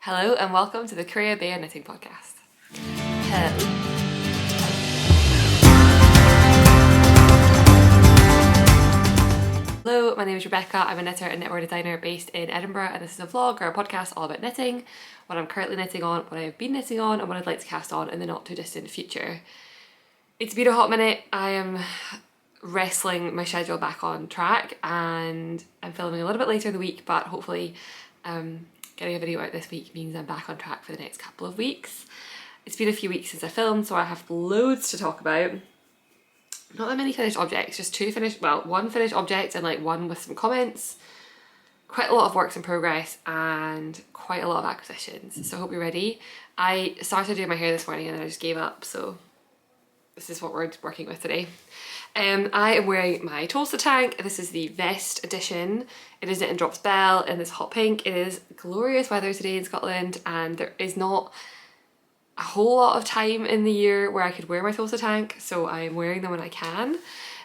Hello and welcome to the Creabea Knitting Podcast. Hello, my name is Rebecca. I'm a knitter and knitwear designer based in Edinburgh, and this is a vlog or a podcast all about knitting, what I'm currently knitting on, what I've been knitting on, and what I'd like to cast on in the not too distant future. It's been a hot minute. I am wrestling my schedule back on track and I'm filming a little bit later in the week, but hopefully getting a video out this week means I'm back on track for the next couple of weeks. It's been a few weeks since I filmed, so I have loads to talk about. Not that many finished objects, just one finished object and like one with some comments. Quite a lot of works in progress and quite a lot of acquisitions, so I hope you're ready. I started doing my hair this morning and then I just gave up, so this is what we're working with today. I am wearing my Tolsta tank. This is the vest edition. It is knit in Drops Bell in this hot pink. It is glorious weather today in Scotland and there is not a whole lot of time in the year where I could wear my Tolsta tank, so I am wearing them when I can.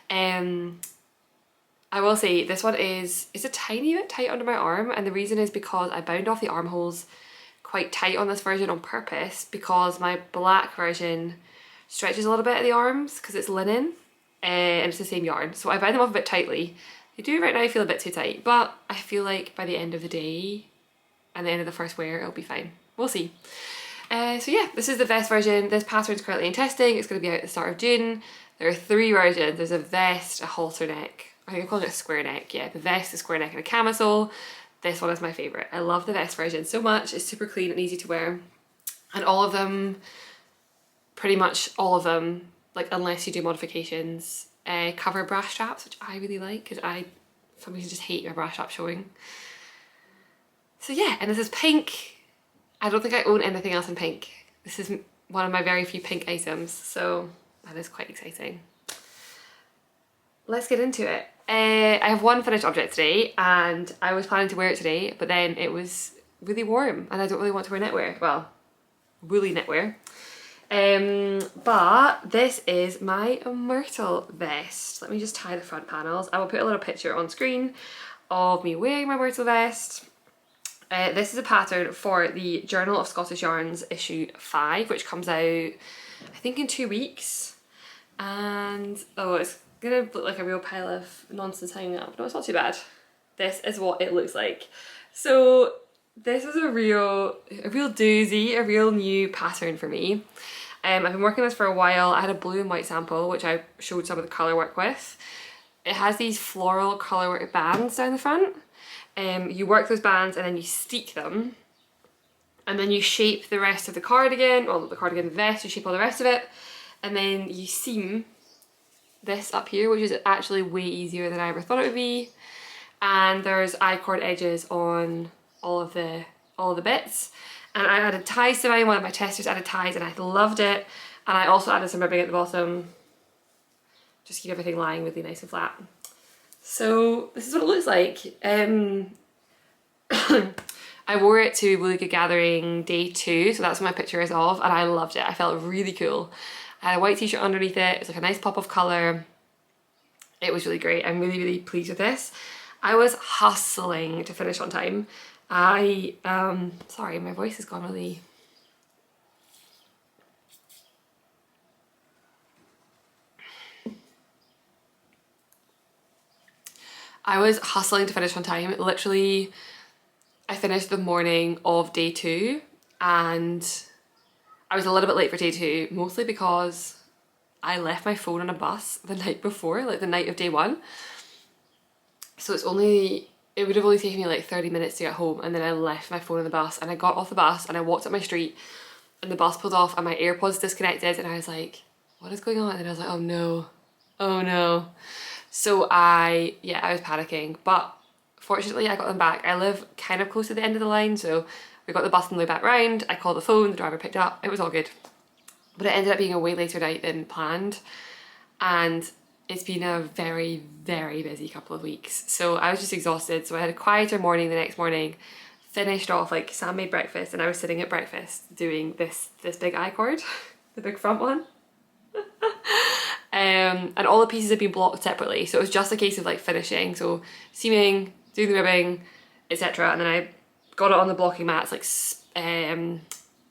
I will say this one is a tiny bit tight under my arm, and the reason is because I bound off the armholes quite tight on this version on purpose because my black version stretches a little bit at the arms because it's linen and it's the same yarn, so I bind them off a bit tightly. They do right now feel a bit too tight, but I feel like by the end of the day and the end of the first wear it'll be fine. We'll see. So yeah, this is the vest version. This pattern is currently in testing. It's going to be out at the start of June. There are 3 versions. There's a vest, a halter neck, I think I'm calling it a square neck. Yeah, the vest, a square neck and a camisole. This one is my favourite. I love the vest version so much. It's super clean and easy to wear, and all of them, pretty much all of them, like unless you do modifications, cover bra straps, which I really like because I for some reason just hate my bra strap showing. So yeah, and this is pink. I don't think I own anything else in pink. This is one of my very few pink items, so that is quite exciting. Let's get into it. I have one finished object today and I was planning to wear it today, but then it was really warm and I don't really want to wear knitwear. Well, woolly knitwear. But this is my Myrtle vest. Let me just tie the front panels. I will put a little picture on screen of me wearing my Myrtle vest. This is a pattern for the Journal of Scottish Yarns issue 5, which comes out I think in 2 weeks. And oh, it's gonna look like a real pile of nonsense hanging up. No, it's not too bad. This is what it looks like. So this is a real doozy, a real new pattern for me. I've been working on this for a while. I had a blue and white sample, which I showed some of the colour work with. It has these floral colour work bands down the front. You work those bands and then you steek them. And then you shape the rest of the cardigan, well, the cardigan vest, you shape all the rest of it. And then you seam this up here, which is actually way easier than I ever thought it would be. And there's I-cord edges on all of the bits. And I added ties to mine. One of my testers added ties and I loved it. And I also added some ribbing at the bottom. Just keep everything lying really nice and flat. So this is what it looks like. I wore it to Woolly Good Gathering day 2, so that's what my picture is of, and I loved it. I felt really cool. I had a white t-shirt underneath it. It's like a nice pop of colour. It was really great. I'm really, really pleased with this. I was hustling to finish on time. Sorry, my voice has gone really... I was hustling to finish on time. Literally, I finished the morning of day 2 and I was a little bit late for day 2, mostly because I left my phone on a bus the night before, like the night of day 1. So it would have only taken me like 30 minutes to get home, and then I left my phone on the bus and I got off the bus and I walked up my street and the bus pulled off and my AirPods disconnected and I was like, what is going on? And then I was like, oh no, oh no. So I was panicking, but fortunately I got them back. I live kind of close to the end of the line, so we got the bus on the way back round. I called the phone, the driver picked up, it was all good. But it ended up being a way later night than planned, and it's been a very, very busy couple of weeks. So I was just exhausted, so I had a quieter morning the next morning, finished off, like Sam made breakfast and I was sitting at breakfast doing this big I-cord, the big front one. And all the pieces have been blocked separately, so it was just a case of like finishing, so seaming, doing the ribbing, etc. And then I got it on the blocking mats, like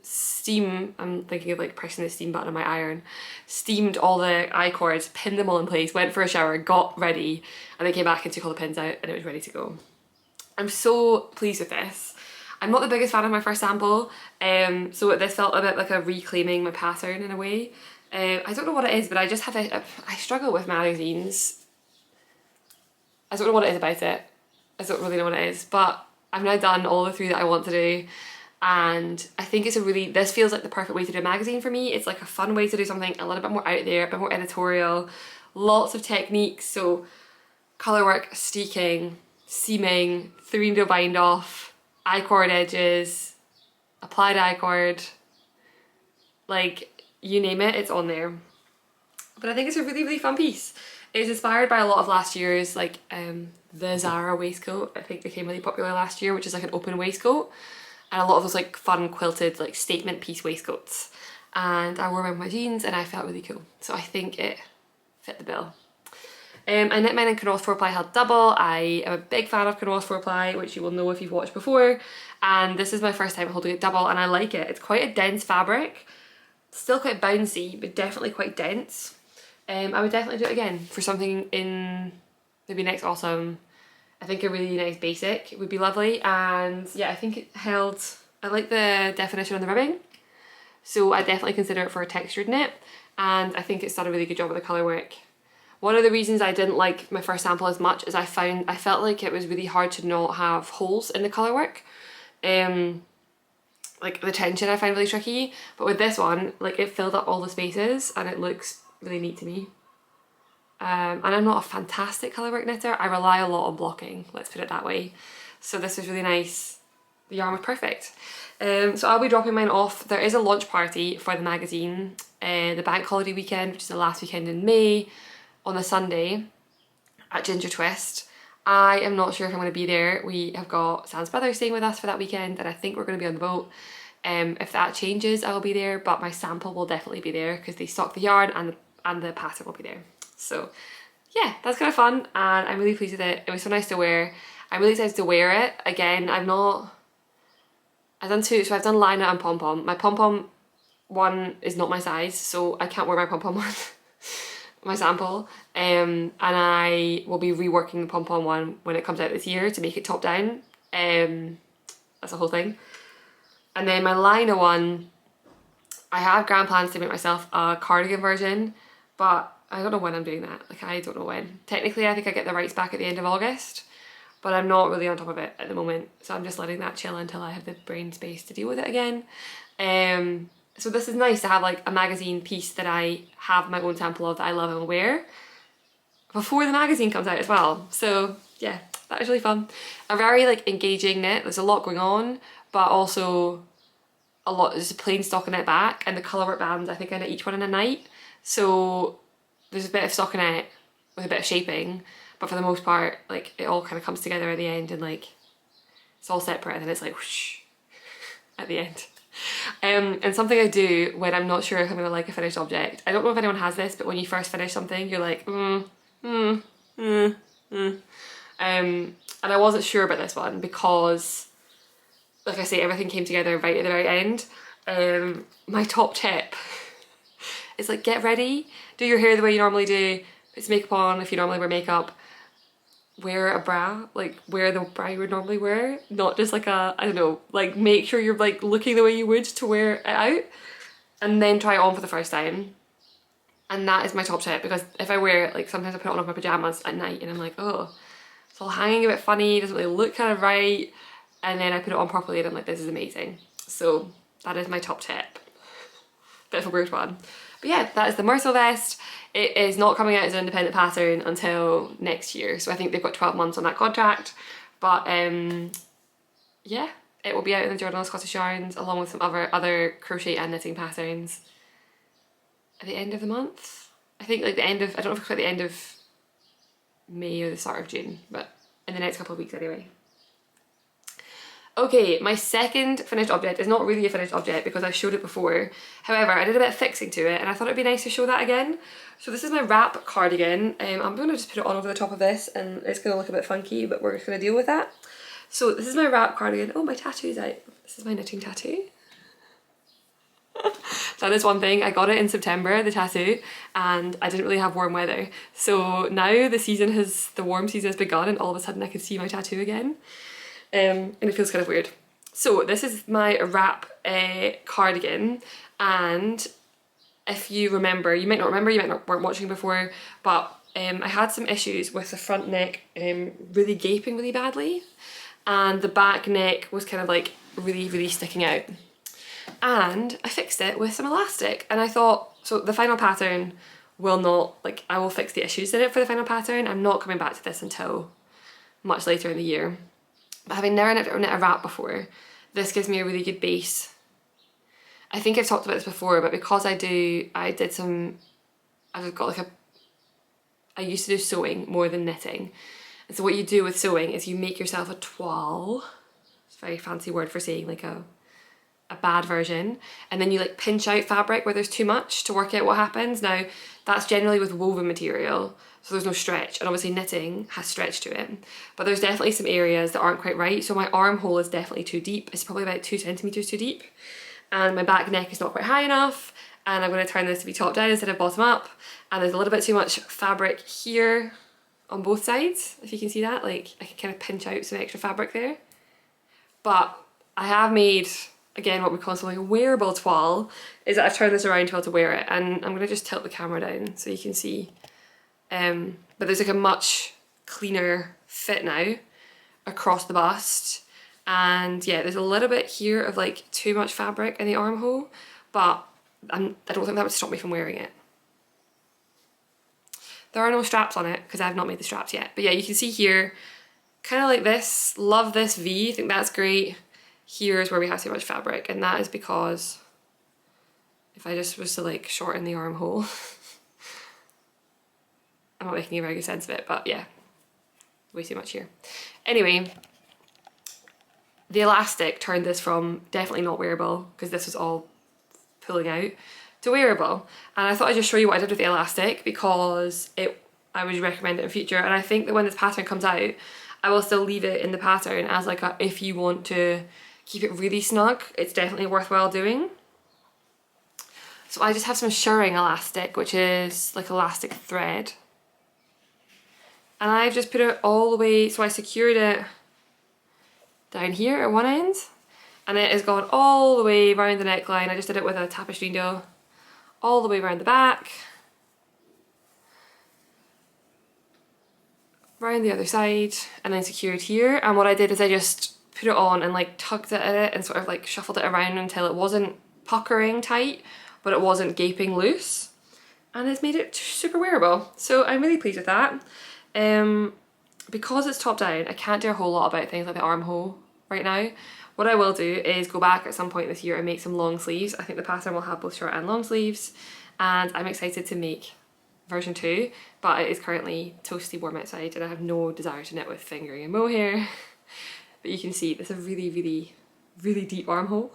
steam, I'm thinking of like pressing the steam button on my iron, steamed all the I-cords, pinned them all in place, went for a shower, got ready, and then came back and took all the pins out and it was ready to go. I'm so pleased with this. I'm not the biggest fan of my first sample, so this felt a bit like a reclaiming my pattern in a way. I don't know what it is, but I just have I struggle with magazines. I don't know what it is about it. I don't really know what it is, but I've now done all the 3 that I want to do, and I think it's this feels like the perfect way to do a magazine for me. It's like a fun way to do something a little bit more out there, a bit more editorial, lots of techniques, so colour work, steeking, seaming, 3-needle bind off, I-cord edges, applied I-cord, like you name it, it's on there. But I think it's a really, really fun piece. It's inspired by a lot of last year's, like the Zara waistcoat, I think became really popular last year, which is like an open waistcoat, and a lot of those like fun quilted like statement piece waistcoats. And I wore them with my jeans and I felt really cool, so I think it fit the bill. I knit mine in Kinross 4-ply held double. I am a big fan of Kinross 4-ply, which you will know if you've watched before, and this is my first time holding it double and I like it. It's quite a dense fabric, still quite bouncy, but definitely quite dense. I would definitely do it again for something in maybe next autumn. I think a really nice basic would be lovely, and yeah, I think it held, I like the definition on the ribbing, so I definitely consider it for a textured knit, and I think it's done a really good job with the colour work. One of the reasons I didn't like my first sample as much is I felt like it was really hard to not have holes in the colour work. Like the tension I find really tricky, but with this one, like it filled up all the spaces and it looks really neat to me. And I'm not a fantastic colourwork knitter, I rely a lot on blocking, let's put it that way. So this was really nice, the yarn was perfect. So I'll be dropping mine off. There is a launch party for the magazine, the bank holiday weekend, which is the last weekend in May, on the Sunday at Ginger Twist. I am not sure if I'm going to be there. We have got Sam's brother staying with us for that weekend and I think we're going to be on the boat. If that changes I will be there, but my sample will definitely be there because they stock the yarn and the pattern will be there. So yeah, that's kind of fun and I'm really pleased with it. It was so nice to wear. I'm really excited to wear it. Again, I've done 2, so I've done Lina and Pom Pom. My Pom Pom one is not my size, so I can't wear my Pom Pom one. My sample, and I will be reworking the Pom Pom one when it comes out this year to make it top down. That's the whole thing. And then my Lina one, I have grand plans to make myself a cardigan version, but I don't know when I'm doing that. Like I don't know when. Technically I think I get the rights back at the end of August, but I'm not really on top of it at the moment, so I'm just letting that chill until I have the brain space to deal with it again. So this is nice to have like a magazine piece that I have my own sample of that I love and wear before the magazine comes out as well. So yeah, that was really fun. A very like engaging knit. There's a lot going on, but also a lot, there's a plain stockinette back and the colourwork bands, I think I knit each one in a night. So there's a bit of stockinette with a bit of shaping, but for the most part, like it all kind of comes together at the end and like it's all separate and then it's like whoosh at the end. And something I do when I'm not sure if I'm going to like a finished object, I don't know if anyone has this, but when you first finish something you're like and I wasn't sure about this one because like I say, everything came together right at the very end. My top tip is like get ready, do your hair the way you normally do, put some makeup on if you normally wear makeup, wear a bra, like wear the bra you would normally wear, not just like a, I don't know, like make sure you're like looking the way you would to wear it out, and then try it on for the first time. And that is my top tip, because if I wear it, like sometimes I put it on with my pyjamas at night and I'm like, oh, it's all hanging a bit funny, doesn't really look kind of right, and then I put it on properly and I'm like, this is amazing. So that is my top tip. Bit of a weird one. But yeah, that is the Myrtle vest. It is not coming out as an independent pattern until next year, so I think they've got 12 months on that contract. But yeah, it will be out in the Journal of Scottish Yarns along with some other crochet and knitting patterns at the end of the month. I think like the end of, I don't know if it's quite the end of May or the start of June, but in the next couple of weeks anyway. Okay, my second finished object is not really a finished object because I showed it before. However, I did a bit of fixing to it and I thought it'd be nice to show that again. So this is my wrap cardigan. I'm going to just put it on over the top of this and it's going to look a bit funky, but we're just going to deal with that. So this is my wrap cardigan. Oh, my tattoo's out. This is my knitting tattoo. That is one thing. I got it in September, the tattoo, and I didn't really have warm weather. So now the warm season has begun, and all of a sudden I can see my tattoo again. And it feels kind of weird. So this is my wrap cardigan, and if you remember, you might not remember, weren't watching before, but I had some issues with the front neck really gaping really badly, and the back neck was kind of like really sticking out. And I fixed it with some elastic, and I thought, so the final pattern will not, like, I will fix the issues in it for the final pattern. I'm not coming back to this until much later in the year. But having never knit a wrap before, this gives me a really good base. I think I've talked about this before, but because I used to do sewing more than knitting. And so what you do with sewing is you make yourself a toile. It's a very fancy word for saying like a bad version, and then you like pinch out fabric where there's too much to work out what happens. Now that's generally with woven material, so there's no stretch, and obviously knitting has stretch to it, but there's definitely some areas that aren't quite right. So my armhole is definitely too deep. It's probably about 2 centimeters too deep, and my back neck is not quite high enough, and I'm going to turn this to be top down instead of bottom up, and there's a little bit too much fabric here on both sides. If you can see that, like I can kind of pinch out some extra fabric there. But I have made, again, what we call something like a wearable toile, is that I've turned this around to be able to wear it, and I'm going to just tilt the camera down so you can see. But there's like a much cleaner fit now across the bust, and yeah, there's a little bit here of like too much fabric in the armhole, but I don't think that would stop me from wearing it. There are no straps on it because I have not made the straps yet, but yeah, you can see here, kind of like this, love this V, I think that's great. Here's where we have too much fabric, and that is because if I just was to like shorten the armhole, I'm not making a very good sense of it, but yeah, way too much here. Anyway, the elastic turned this from definitely not wearable, because this was all pulling out, to wearable. And I thought I'd just show you what I did with the elastic, because I would recommend it in future, and I think that when this pattern comes out, I will still leave it in the pattern as like a, if you want to keep it really snug, it's definitely worthwhile doing. So I just have some shirring elastic, which is like elastic thread. And I've just put it all the way, so I secured it down here at one end, and it has gone all the way around the neckline. I just did it with a tapestry needle, all the way around the back, around the other side, and then secured here. And what I did is I just put it on and like tugged it at it and sort of like shuffled it around until it wasn't puckering tight, but it wasn't gaping loose, and it's made it super wearable. So I'm really pleased with that. Because it's top down, I can't do a whole lot about things like the armhole right now. What I will do is go back at some point this year and make some long sleeves. I think the pattern will have both short and long sleeves, and I'm excited to make version 2, but it is currently toasty warm outside and I have no desire to knit with fingering and mohair. But you can see there's a really deep armhole.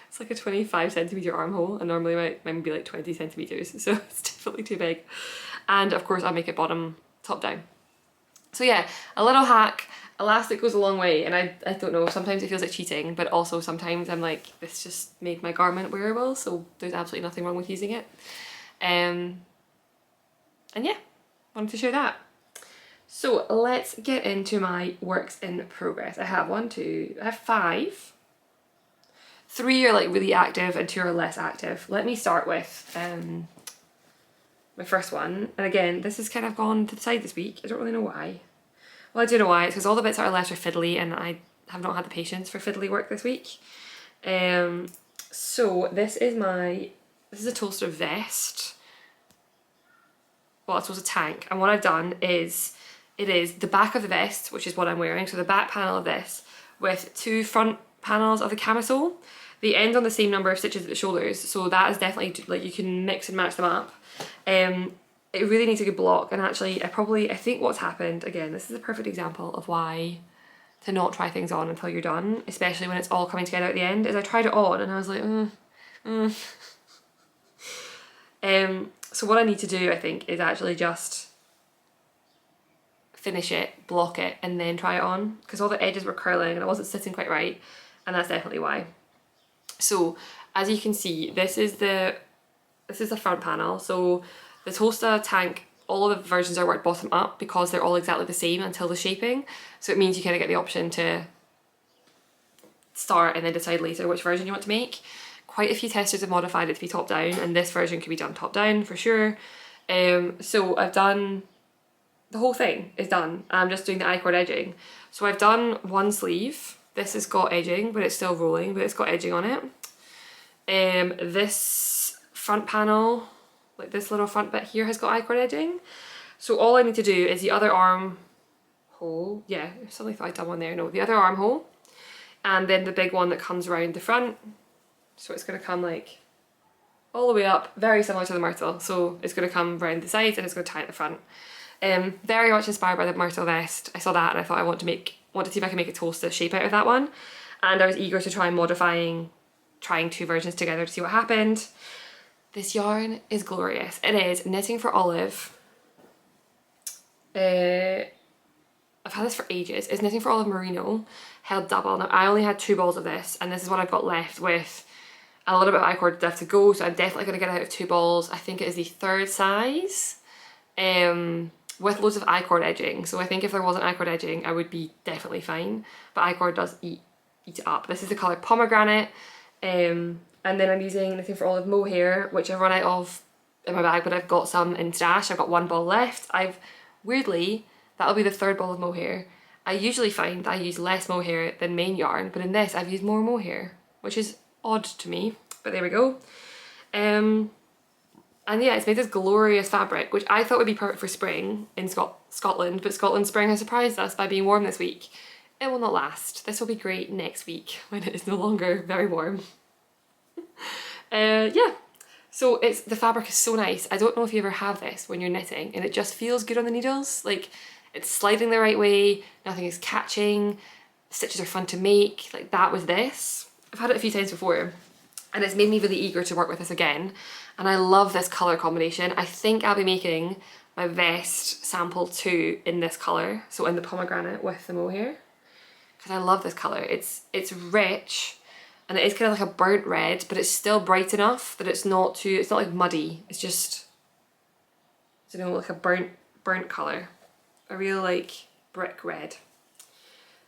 It's like a 25 centimeter armhole, and normally mine would be like 20 centimeters, so it's definitely too big. And of course I'll make it bottom top down. So yeah, a little hack. Elastic goes a long way, and I don't know, sometimes it feels like cheating, but also sometimes I'm like, this just made my garment wearable, so there's absolutely nothing wrong with using it. And yeah, wanted to share that. So let's get into my works in progress. I have 5. 3 are like really active and 2 are less active. Let me start with my first one. And again, this has kind of gone to the side this week. I don't really know why. Well, I do know why. It's because all the bits that are left are fiddly, and I have not had the patience for fiddly work this week. So this is a Tolsta Vest. Well, it's also a tank, and what I've done is, it is the back of the vest, which is what I'm wearing, so the back panel of this, with 2 front panels of the camisole. They end on the same number of stitches at the shoulders, so that is definitely, like, you can mix and match them up. It really needs a good block, and actually I think what's happened, again, this is a perfect example of why to not try things on until you're done, especially when it's all coming together at the end, is I tried it on and I was like, So what I need to do, I think, is actually just finish it, block it, and then try it on, because all the edges were curling and it wasn't sitting quite right, and that's definitely why. So as you can see, this is the front panel. So the Tolsta tank, all of the versions are worked bottom up because they're all exactly the same until the shaping. So it means you kind of get the option to start and then decide later which version you want to make. Quite a few testers have modified it to be top down, and this version could be done top down for sure. So I've done, the whole thing is done. I'm just doing the I-cord edging. So I've done one sleeve. This has got edging, but it's still rolling, but it's got edging on it. This front panel, like this little front bit here, has got I-cord edging. So all I need to do is the other arm hole, yeah, I suddenly thought I'd done one there, no, the other armhole, and then the big one that comes around the front. So it's going to come like all the way up, very similar to the Myrtle. So it's going to come around the sides and it's going to tie at the front. Very much inspired by the Myrtle vest. I saw that and I thought I want to see if I can make a Tolsta shape out of that one. And I was eager to try trying two versions together to see what happened. This yarn is glorious. It is Knitting for Olive. I've had this for ages. It's Knitting for Olive Merino, held double. Now I only had 2 balls of this, and this is what I've got left with a little bit of I-cord left to go, so I'm definitely going to get out of 2 balls. I think it is the 3rd size, with loads of I-cord edging. So I think if there wasn't I-cord edging, I would be definitely fine, but I-cord does eat it up. This is the colour Pomegranate, and then I'm using Knitting for Olive mohair, which I've run out of in my bag, but I've got some in stash. I've got 1 ball left. Weirdly, that'll be the 3rd ball of mohair. I usually find that I use less mohair than main yarn, but in this I've used more mohair, which is odd to me, but there we go. And yeah, it's made this glorious fabric, which I thought would be perfect for spring in Scotland, but Scotland's spring has surprised us by being warm this week. It will not last. This will be great next week when it is no longer very warm. Yeah, so the fabric is so nice. I don't know if you ever have this when you're knitting and it just feels good on the needles. Like, it's sliding the right way, nothing is catching, stitches are fun to make. Like, that was this. I've had it a few times before and it's made me really eager to work with this again. And I love this colour combination. I think I'll be making my vest sample 2 in this colour, so in the pomegranate with the mohair, because I love this colour. It's rich and it is kind of like a burnt red, but it's still bright enough that it's not like muddy. It's just, I don't know, like a burnt colour. A real like brick red.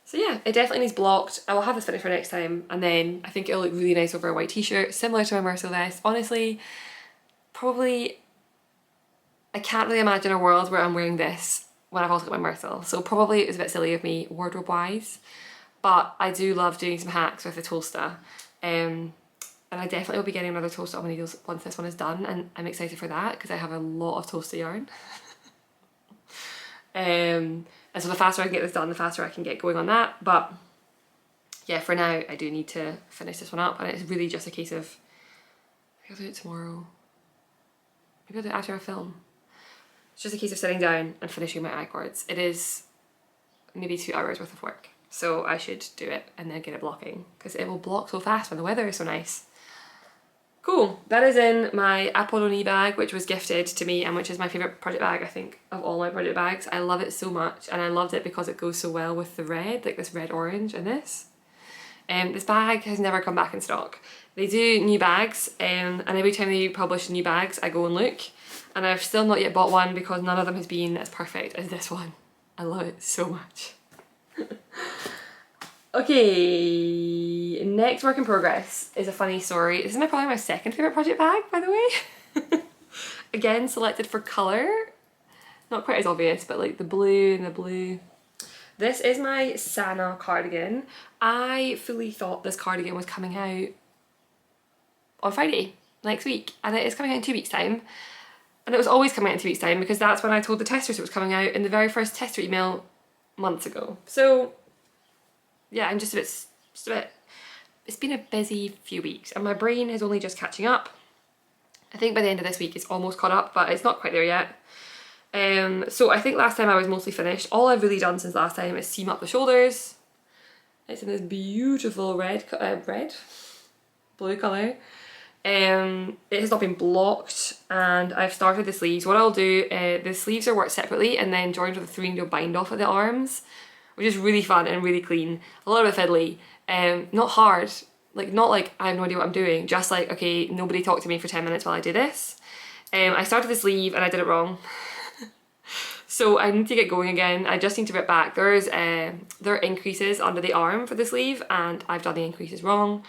So yeah, it definitely needs blocked. I will have this finished for next time, and then I think it'll look really nice over a white t-shirt, similar to my Myrtle vest. Honestly, probably, I can't really imagine a world where I'm wearing this when I've also got my Myrtle. So probably it was a bit silly of me wardrobe wise, but I do love doing some hacks with the Tolsta. And I definitely will be getting another Tolsta on my needles once this one is done, and I'm excited for that because I have a lot of Tolsta yarn. And so the faster I can get this done, the faster I can get going on that. But yeah, for now I do need to finish this one up, and it's really just a case of, maybe I'll do it tomorrow, maybe I'll do it after I film. It's just a case of sitting down and finishing my I-cords. It is maybe 2 hours worth of work, so I should do it and then get it blocking, because it will block so fast when the weather is so nice. Cool, that is in my Apollo knee bag, which was gifted to me and which is my favourite project bag, I think, of all my project bags. I love it so much, and I loved it because it goes so well with the red, like this red orange and this. This bag has never come back in stock. They do new bags, and every time they publish new bags I go and look, and I've still not yet bought one because none of them has been as perfect as this one. I love it so much. Okay, next work in progress is a funny story. This is probably my 2nd favourite project bag, by the way. Again, selected for colour. Not quite as obvious, but like the blue and the blue. This is my Sanna cardigan. I fully thought this cardigan was coming out on Friday, next week, and it is coming out in 2 weeks' time. And it was always coming out in 2 weeks' time because that's when I told the testers it was coming out in the very first tester email months ago. So yeah, I'm just a bit, it's been a busy few weeks and my brain is only just catching up. I think by the end of this week it's almost caught up, but it's not quite there yet. So I think last time I was mostly finished. All I've really done since last time is seam up the shoulders. It's in this beautiful blue colour. It has not been blocked, and I've started the sleeves. What I'll do, the sleeves are worked separately and then joined with a 3 needle bind off at the arms, which is really fun and really clean. A little bit fiddly, not hard, like not like I have no idea what I'm doing, just like, okay, nobody talk to me for 10 minutes while I do this. I started the sleeve and I did it wrong. So I need to get going again. I just need to rip back. There are increases under the arm for the sleeve and I've done the increases wrong,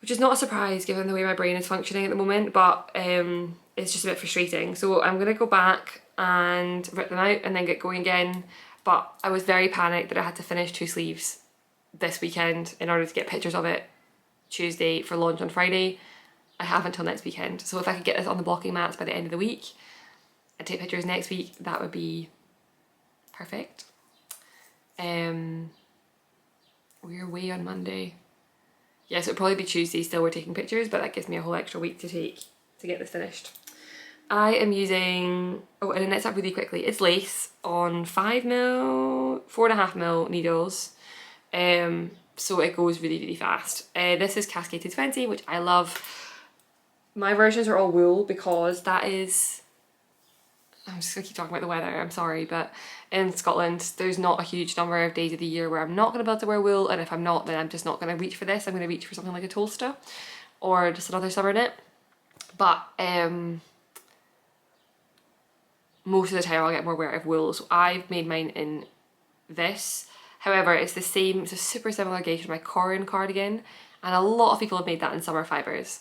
which is not a surprise given the way my brain is functioning at the moment, but it's just a bit frustrating. So I'm gonna go back and rip them out and then get going again. But I was very panicked that I had to finish 2 sleeves this weekend in order to get pictures of it Tuesday for launch on Friday. I have until next weekend. So if I could get this on the blocking mats by the end of the week and take pictures next week, that would be perfect. We're away on Monday. Yes, it'll probably be Tuesday still we're taking pictures, but that gives me a whole extra week to get this finished. I am using, oh, and it knits up really quickly. It's lace on 5mm, 4.5mm needles. So it goes really, really fast. This is Cascade 220, which I love. My versions are all wool because that is, I'm just gonna keep talking about the weather, I'm sorry, but in Scotland there's not a huge number of days of the year where I'm not gonna be able to wear wool, and if I'm not, then I'm just not gonna reach for this. I'm gonna reach for something like a Tolsta or just another summer knit. But most of the time I'll get more wear out of wool, so I've made mine in this. However, it's the same, it's a super similar gauge to my Corin cardigan, and a lot of people have made that in summer fibres.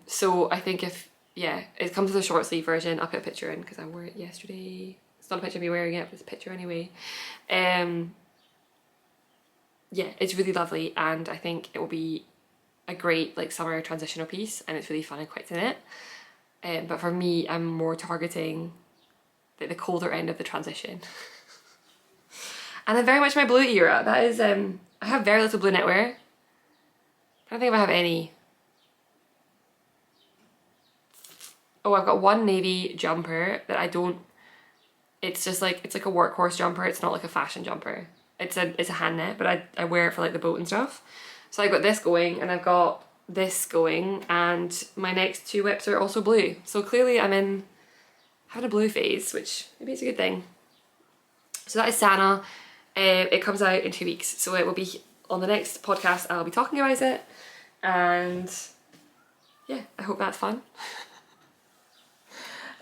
So I think if, yeah, it comes with a short sleeve version. I'll put a picture in because I wore it yesterday. It's not a picture of me wearing it, but it's a picture anyway. Yeah, it's really lovely, and I think it will be a great like summer transitional piece, and it's really fun and quick to knit. But for me, I'm more targeting the colder end of the transition. And I'm very much my blue era. That is, I have very little blue knitwear. I don't think if I have any. Oh, I've got one navy jumper that I don't, it's just like, it's like a workhorse jumper. It's not like a fashion jumper. It's a hand knit, but I wear it for like the boat and stuff. So I've got this going, and I've got this going, and my next 2 whips are also blue. So clearly I'm having a blue phase, which maybe it's a good thing. So that is Sanna. It comes out in 2 weeks, so it will be on the next podcast. I'll be talking about it, and yeah, I hope that's fun.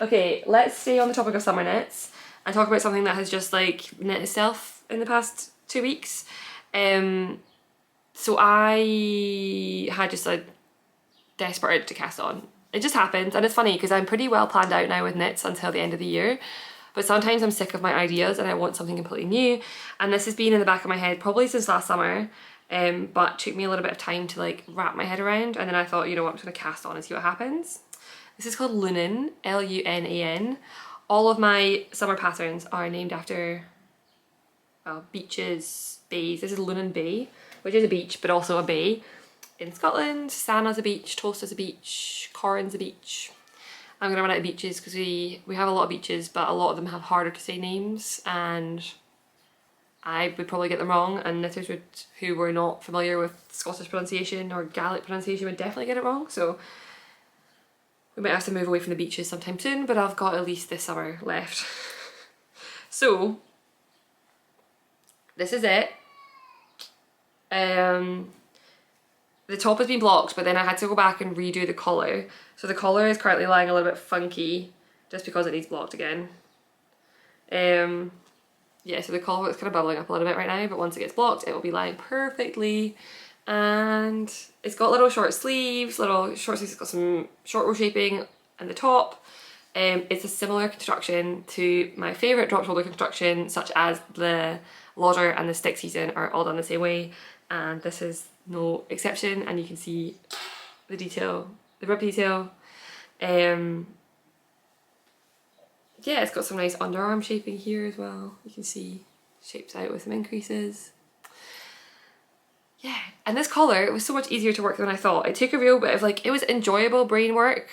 Okay, let's stay on the topic of summer knits and talk about something that has just like knit itself in the past 2 weeks. So I had just a desperate urge to cast on. It just happened, and it's funny because I'm pretty well planned out now with knits until the end of the year. But sometimes I'm sick of my ideas and I want something completely new. And this has been in the back of my head probably since last summer, but took me a little bit of time to like wrap my head around. And then I thought, you know what, I'm just gonna cast on and see what happens. This is called Lunen, L-U-N-A-N. All of my summer patterns are named after beaches, bays. This is Lunan Bay, which is a beach, but also a bay in Scotland. Sanna's a beach, Tolsta's a beach, Corin's a beach. I'm gonna run out of beaches because we have a lot of beaches, but a lot of them have harder to say names, and I would probably get them wrong, and knitters who were not familiar with Scottish pronunciation or Gaelic pronunciation would definitely get it wrong. So we might have to move away from the beaches sometime soon, but I've got at least this summer left. So this is it. The top has been blocked, but then I had to go back and redo the collar. So the collar is currently lying a little bit funky just because it needs blocked again. Yeah, so the collar is kind of bubbling up a little bit right now, but once it gets blocked, it will be lying perfectly. And it's got little short sleeves, it's got some short row shaping in the top. It's a similar construction to my favourite drop shoulder construction, such as the Lauder and the Stick Season are all done the same way, and this is no exception. And you can see the detail, the rib detail. Yeah, it's got some nice underarm shaping here as well. You can see shapes out with some increases. Yeah, and this collar, it was so much easier to work than I thought. It took a real bit of like, it was enjoyable brain work,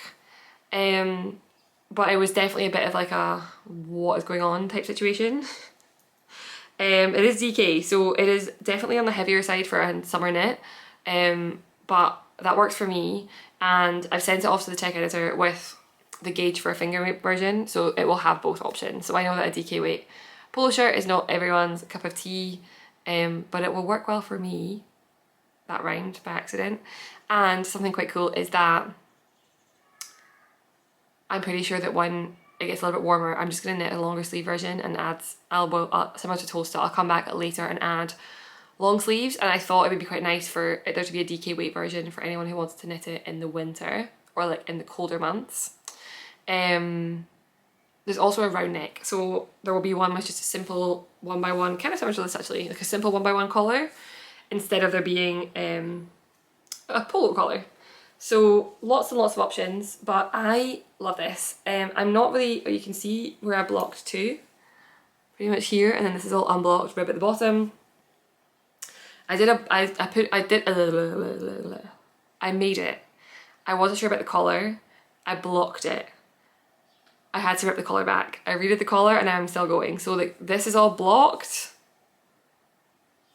but it was definitely a bit of like a what is going on type situation. It is DK, so it is definitely on the heavier side for a summer knit, but that works for me, and I've sent it off to the tech editor with the gauge for a finger weight version, so it will have both options. So I know that a DK weight polo shirt is not everyone's cup of tea, but it will work well for me. That rhymed by accident. And something quite cool is that I'm pretty sure that when it gets a little bit warmer, I'm just going to knit a longer sleeve version and add elbow, similar to Tolsta. I'll come back later and add long sleeves, and I thought it would be quite nice for there to be a DK weight version for anyone who wants to knit it in the winter or like in the colder months. There's also a round neck, so there will be one with just a simple 1x1, kind of similar to this actually, like a simple 1x1 collar, instead of there being a polo collar. So lots and lots of options, but I love this. I'm not really, you can see where I blocked to, pretty much here, and then this is all unblocked rib at the bottom. I made it. I wasn't sure about the collar. I blocked it. I had to rip the collar back. I redid the collar and I'm still going. So like this is all blocked.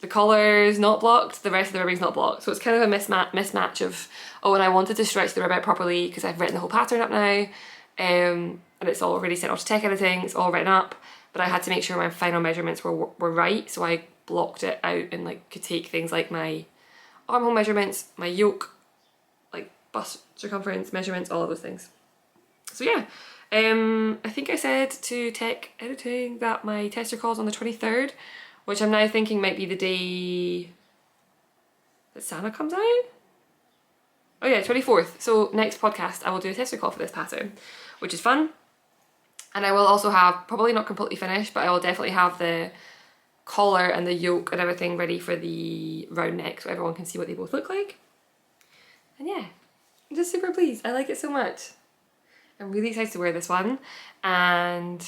The collar's not blocked, the rest of the ribbing's not blocked. So it's kind of a mismatch of, oh, and I wanted to stretch the rib out properly because I've written the whole pattern up now, and it's all already sent off to tech editing, it's all written up, but I had to make sure my final measurements were right, so I blocked it out and like could take things like my armhole measurements, my yoke, like bust circumference measurements, all of those things. So yeah, I think I said to tech editing that my tester call's on the 23rd, which I'm now thinking might be the day that Sanna comes out? Oh yeah, 24th. So next podcast I will do a tester call for this pattern, which is fun. And I will also have, probably not completely finished, but I will definitely have the collar and the yoke and everything ready for the round neck so everyone can see what they both look like. And yeah, I'm just super pleased. I like it so much. I'm really excited to wear this one, and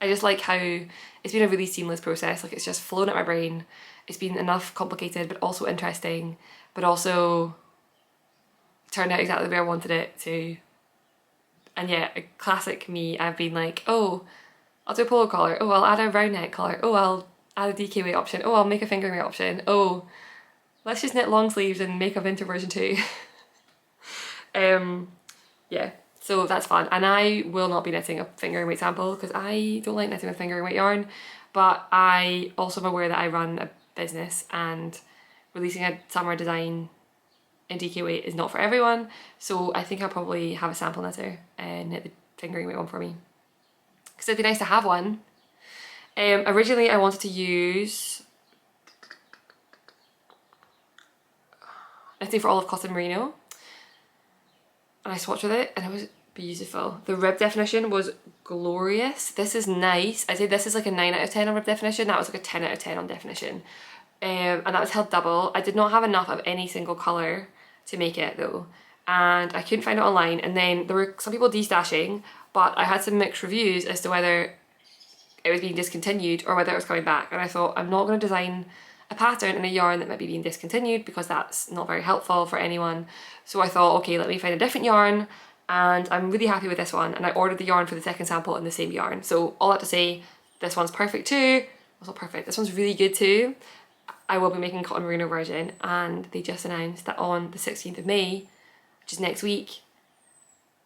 I just like how it's been a really seamless process. Like it's just flown at my brain. It's been enough complicated but also interesting, but also turned out exactly the way I wanted it to. And yeah, a classic me, I've been like, oh, I'll do a polo collar, oh, I'll add a round neck collar, oh, I'll add a DK weight option, oh, I'll make a finger weight option, oh, let's just knit long sleeves and make a winter version too. Yeah, so that's fun. And I will not be knitting a fingering weight sample because I don't like knitting with fingering weight yarn, but I also am aware that I run a business and releasing a summer design in DK weight is not for everyone, so I think I'll probably have a sample knitter and knit the fingering weight one for me, because it'd be nice to have one. Originally I wanted to use knitting for Olive Cotton Merino, and I swatched with it and it was beautiful. The rib definition was glorious. This is nice. I'd say this is like a 9 out of 10 on rib definition. That was like a 10 out of 10 on definition. And that was held double. I did not have enough of any single colour to make it though, and I couldn't find it online, and then there were some people destashing, but I had some mixed reviews as to whether it was being discontinued or whether it was coming back, and I thought I'm not going to design a pattern in a yarn that might be being discontinued because that's not very helpful for anyone. So I thought, okay, let me find a different yarn, and I'm really happy with this one, and I ordered the yarn for the second sample in the same yarn. So all that to say, this one's perfect too. It's not perfect, this one's really good too. I will be making a cotton merino version, and they just announced that on the 16th of May, which is next week,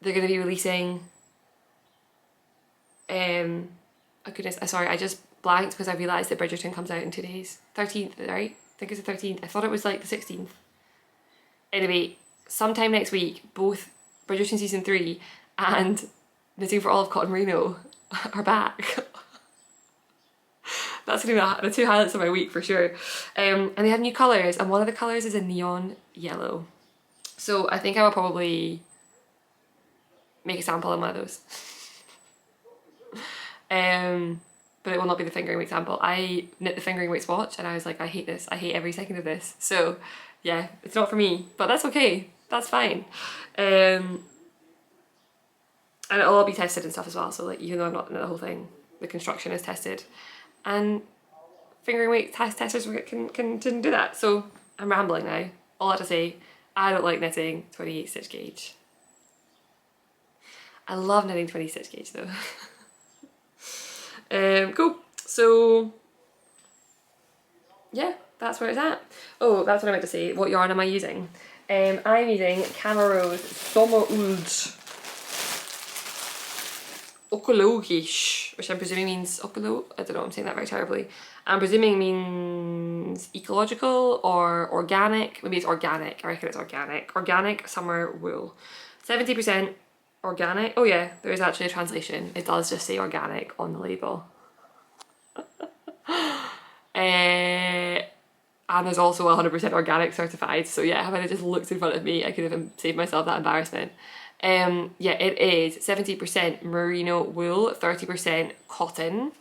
they're going to be releasing, oh goodness, sorry, I just blanked because I realised that Bridgerton comes out in 2 days. 13th, right? I think it's the 13th. I thought it was like the 16th. Anyway, sometime next week, both Bridgerton season 3 and Knitting for Olive Cotton Merino are back. That's going to be the two highlights of my week for sure. And they have new colours, and one of the colours is a neon yellow. So I think I will probably make a sample of one of those. But it will not be the fingering weight sample. I knit the fingering weight swatch and I was like, I hate this. I hate every second of this. So yeah, it's not for me, but that's okay. That's fine. And it'll all be tested and stuff as well. So like, even though I'm not in the whole thing, the construction is tested. And fingering weight testers can do that. So I'm rambling now. All I have to say, I don't like knitting 28 stitch gauge. I love knitting 20 stitch gauge though. Cool. So yeah, that's where it's at. Oh, that's what I meant to say. What yarn am I using? I'm using CaMaRose someruld ecologisch, which I'm presuming means ecolo. I don't know, I'm saying that very terribly. I'm presuming means ecological or organic. Maybe it's organic. I reckon it's organic. Organic summer wool. 70% organic. Oh yeah, there is actually a translation. It does just say organic on the label. And there's also 100% organic certified. So yeah, if I had just looked in front of me, I could have saved myself that embarrassment. Yeah, it is 70% merino wool, 30% cotton.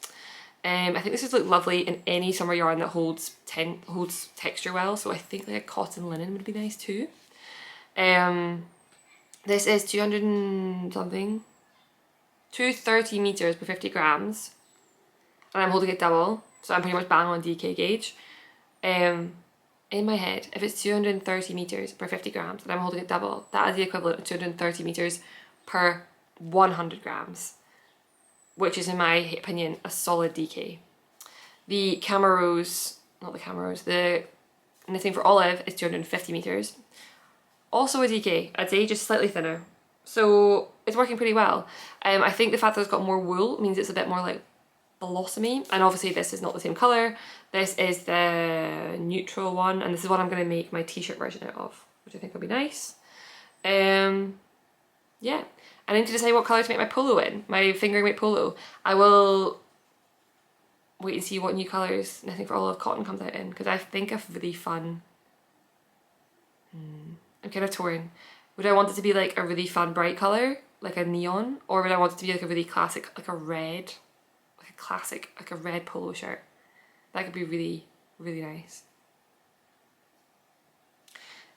I think this would look lovely in any summer yarn that holds texture well. So I think like a cotton linen would be nice too. This is 200 and something, 230 meters per 50 grams, and I'm holding it double, so I'm pretty much bang on DK gauge. In my head, if it's 230 meters per 50 grams and I'm holding it double, that is the equivalent of 230 meters per 100 grams, which is in my opinion a solid DK. The CaMaRose, not the CaMaRose, the Knitting for Olive is 250 meters. Also a DK, I'd say, just slightly thinner. So it's working pretty well. I think the fact that it's got more wool means it's a bit more like blossomy, and obviously this is not the same colour. This is the neutral one, and this is what I'm going to make my t-shirt version out of, which I think will be nice. Yeah, I need to decide what colour to make my polo in, my fingering weight polo. I will wait and see what new colours Knitting for Olive cotton comes out in, because I think a really fun... I'm kind of torn. Would I want it to be like a really fun bright colour, like a neon, or would I want it to be like a really classic, like a red, like a classic, like a red polo shirt? That could be really, really nice.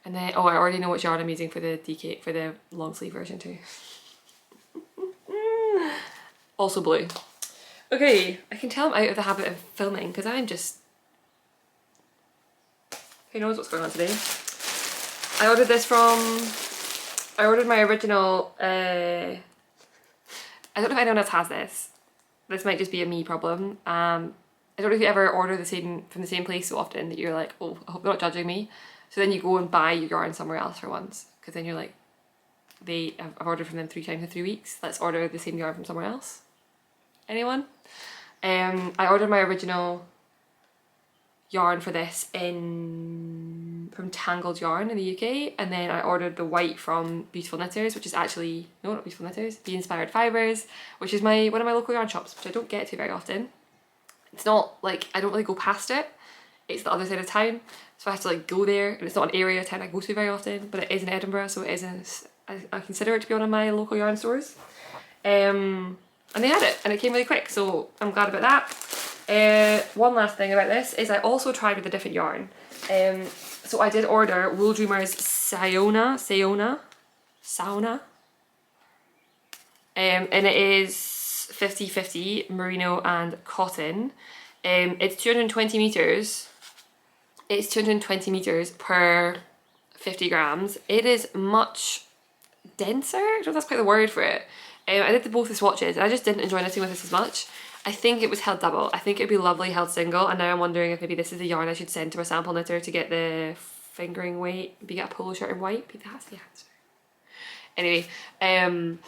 And then, oh, I already know which yarn I'm using for the DK, for the long sleeve version too. Also blue. Okay, I can tell I'm out of the habit of filming because I'm just... Who knows what's going on today? I ordered this from... I ordered my original... I don't know if anyone else has this. This might just be a me problem. I don't know if you ever order from the same place so often that you're like, oh, I hope they're not judging me. So then you go and buy your yarn somewhere else for once. Because then you're like, I've ordered from them 3 times in 3 weeks. Let's order the same yarn from somewhere else. Anyone? I ordered my original yarn for this from Tangled Yarn in the UK, and then I ordered the white from Beautiful Knitters, which is actually, no, not Beautiful Knitters, Be Inspired Fibres, which is one of my local yarn shops, which I don't get to very often. It's not like, I don't really go past it, it's the other side of town, so I have to like go there, and it's not an area of town I go to very often, but it is in Edinburgh, so it is I consider it to be one of my local yarn stores. And they had it, and it came really quick, so I'm glad about that. One last thing about this is I also tried with a different yarn. So I did order Wool Dreamer's Sauna, and it is 50-50 merino and cotton. It's 220 meters. It's 220 meters per 50 grams. It is much denser. I don't know if that's quite the word for it. I did both the swatches, and I just didn't enjoy knitting with this as much. I think it was held double. I think it'd be lovely held single, and now I'm wondering if maybe this is the yarn I should send to a sample knitter to get the fingering weight. Maybe get a polo shirt in white. Maybe that's the answer. Anyway, I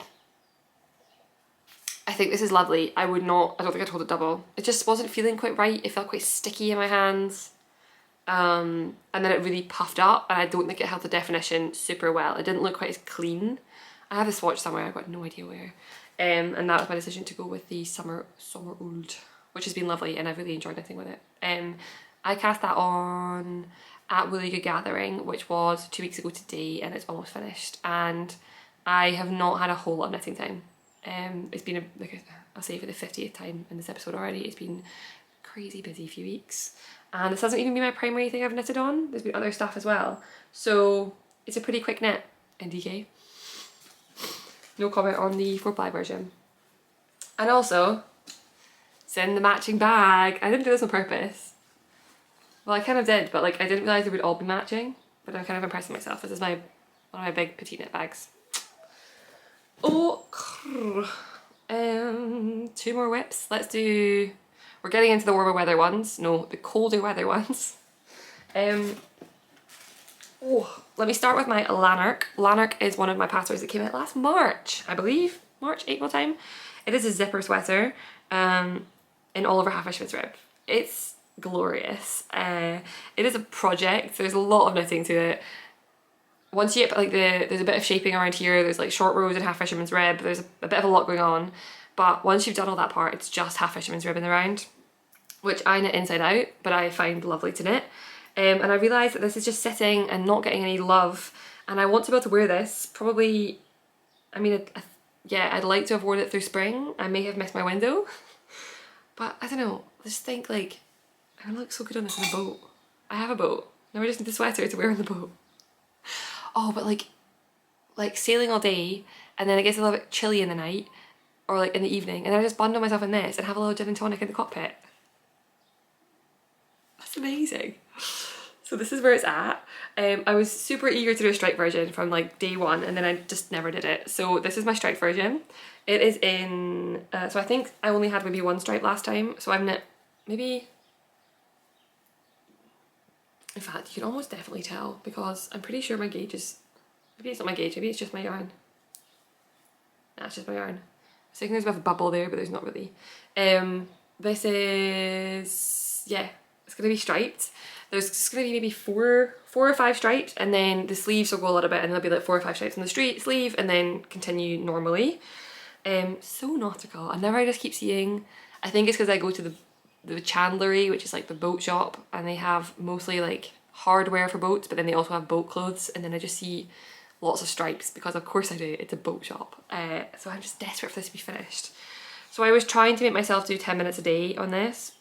think this is lovely. I don't think I'd hold it double. It just wasn't feeling quite right. It felt quite sticky in my hands. And then it really puffed up, and I don't think it held the definition super well. It didn't look quite as clean. I have a swatch somewhere, I've got no idea where. And that was my decision to go with the someruld, which has been lovely, and I've really enjoyed knitting with it. I cast that on at Ulysse Gathering, which was 2 weeks ago today, and it's almost finished. And I have not had a whole lot of knitting time. It's been, I'll say for the 50th time in this episode already, it's been a crazy busy few weeks. And this hasn't even been my primary thing I've knitted on. There's been other stuff as well. So it's a pretty quick knit in DK. No comment on the 4-ply version. And also, it's in the matching bag. I didn't do this on purpose. Well, I kind of did, but like I didn't realise they would all be matching. But I'm kind of impressing myself. This is one of my big petite knit bags. Oh, 2 more whips. We're getting into the warmer weather ones. No, the colder weather ones. Oh, let me start with my Lanark. Lanark is one of my patterns that came out last March, I believe. March, April time. It is a zipper sweater in all over half inch rib. It's glorious. It is a project. There's a lot of knitting to it. Once you get like there's a bit of shaping around here, there's like short rows and half fisherman's rib, there's a bit of a lot going on. But once you've done all that part, it's just half fisherman's rib in the round, which I knit inside out, but I find lovely to knit. And I realised that this is just sitting and not getting any love, and I want to be able to wear this probably, I mean, yeah, I'd like to have worn it through spring. I may have missed my window, but I don't know, I just think like, I look so good on this in a boat. I have a boat, now I just need the sweater to wear on the boat. Oh, but like sailing all day, and then it gets a little bit chilly in the night, or like in the evening, and then I just bundle myself in this and have a little gin and tonic in the cockpit. That's amazing. So this is where it's at. I was super eager to do a stripe version from like day one, and then I just never did it. So this is my stripe version. It is in, so I think I only had maybe one stripe last time, so I've knit maybe, in fact you can almost definitely tell because I'm pretty sure my gauge is, maybe it's not my gauge, maybe it's just my yarn. Nah, it's just my yarn. I think there's a bit of a bubble there, but there's not really. This is, yeah, it's going to be striped. There's just going to be maybe four or five stripes, and then the sleeves will go a little bit, and there'll be like 4 or 5 stripes on the sleeve, and then continue normally. So nautical. And now I just keep seeing, I think it's because I go to the chandlery, which is like the boat shop, and they have mostly like hardware for boats, but then they also have boat clothes, and then I just see lots of stripes because of course I do, it's a boat shop. So I'm just desperate for this to be finished. So I was trying to make myself do 10 minutes a day on this,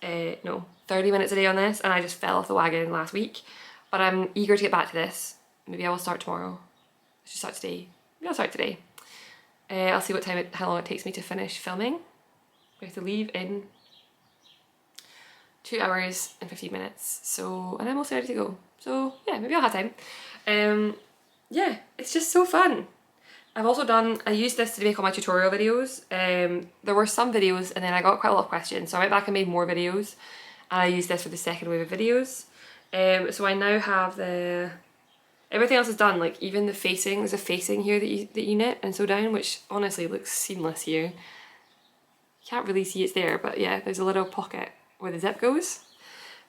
no, 30 minutes a day on this, and I just fell off the wagon last week. But I'm eager to get back to this. Maybe I will start tomorrow. I should start today. Maybe I'll start today. I'll see what time, how long it takes me to finish filming. We have to leave in 2 hours and 15 minutes. So, and I'm also ready to go. So yeah, maybe I'll have time. Yeah, it's just so fun. I've also done, I used this to make all my tutorial videos. There were some videos and then I got quite a lot of questions, so I went back and made more videos, and I used this for the second wave of videos. So I now have everything else is done, like even the facing, there's a facing here that you knit and sew down, which honestly looks seamless here. You can't really see it's there, but yeah, there's a little pocket where the zip goes.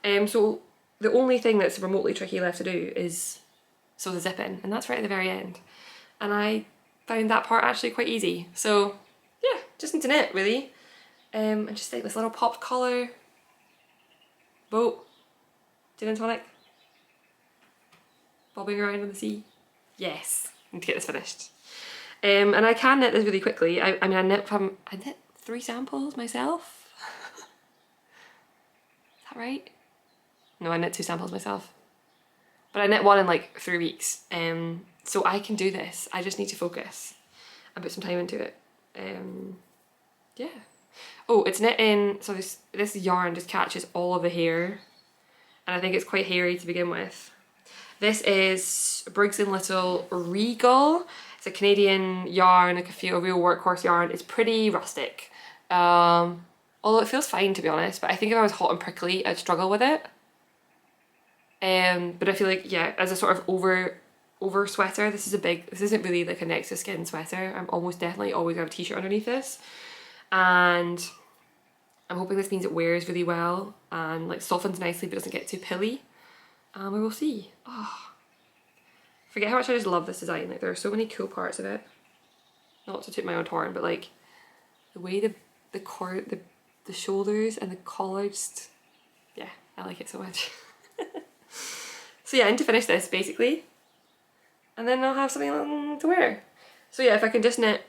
So the only thing that's remotely tricky left to do is sew the zip in, and that's right at the very end. And I found that part actually quite easy. So yeah, just need to knit really. And just like this little popped collar, boat, gin and tonic, bobbing around on the sea. Yes, I need to get this finished. And I can knit this really quickly. I mean I knit 3 samples myself. Is that right? No, I knit 2 samples myself. But I knit one in like 3 weeks. So I can do this. I just need to focus and put some time into it. Yeah. Oh, it's knit in, so this yarn just catches all of the hair, and I think it's quite hairy to begin with. This is Briggs & Little Regal. It's a Canadian yarn, like a real workhorse yarn. It's pretty rustic. Although it feels fine to be honest, but I think if I was hot and prickly, I'd struggle with it. But I feel like, yeah, as a sort of over sweater, this isn't really like a next to skin sweater. I'm almost definitely always gonna have a t-shirt underneath this, and I'm hoping this means it wears really well and like softens nicely but doesn't get too pilly. We will see. Oh, forget how much I just love this design. Like there are so many cool parts of it. Not to toot my own horn, but like the way the shoulders and the collar, just, yeah, I like it so much. So yeah, I need to finish this basically, and then I'll have something to wear. So yeah, if I can just knit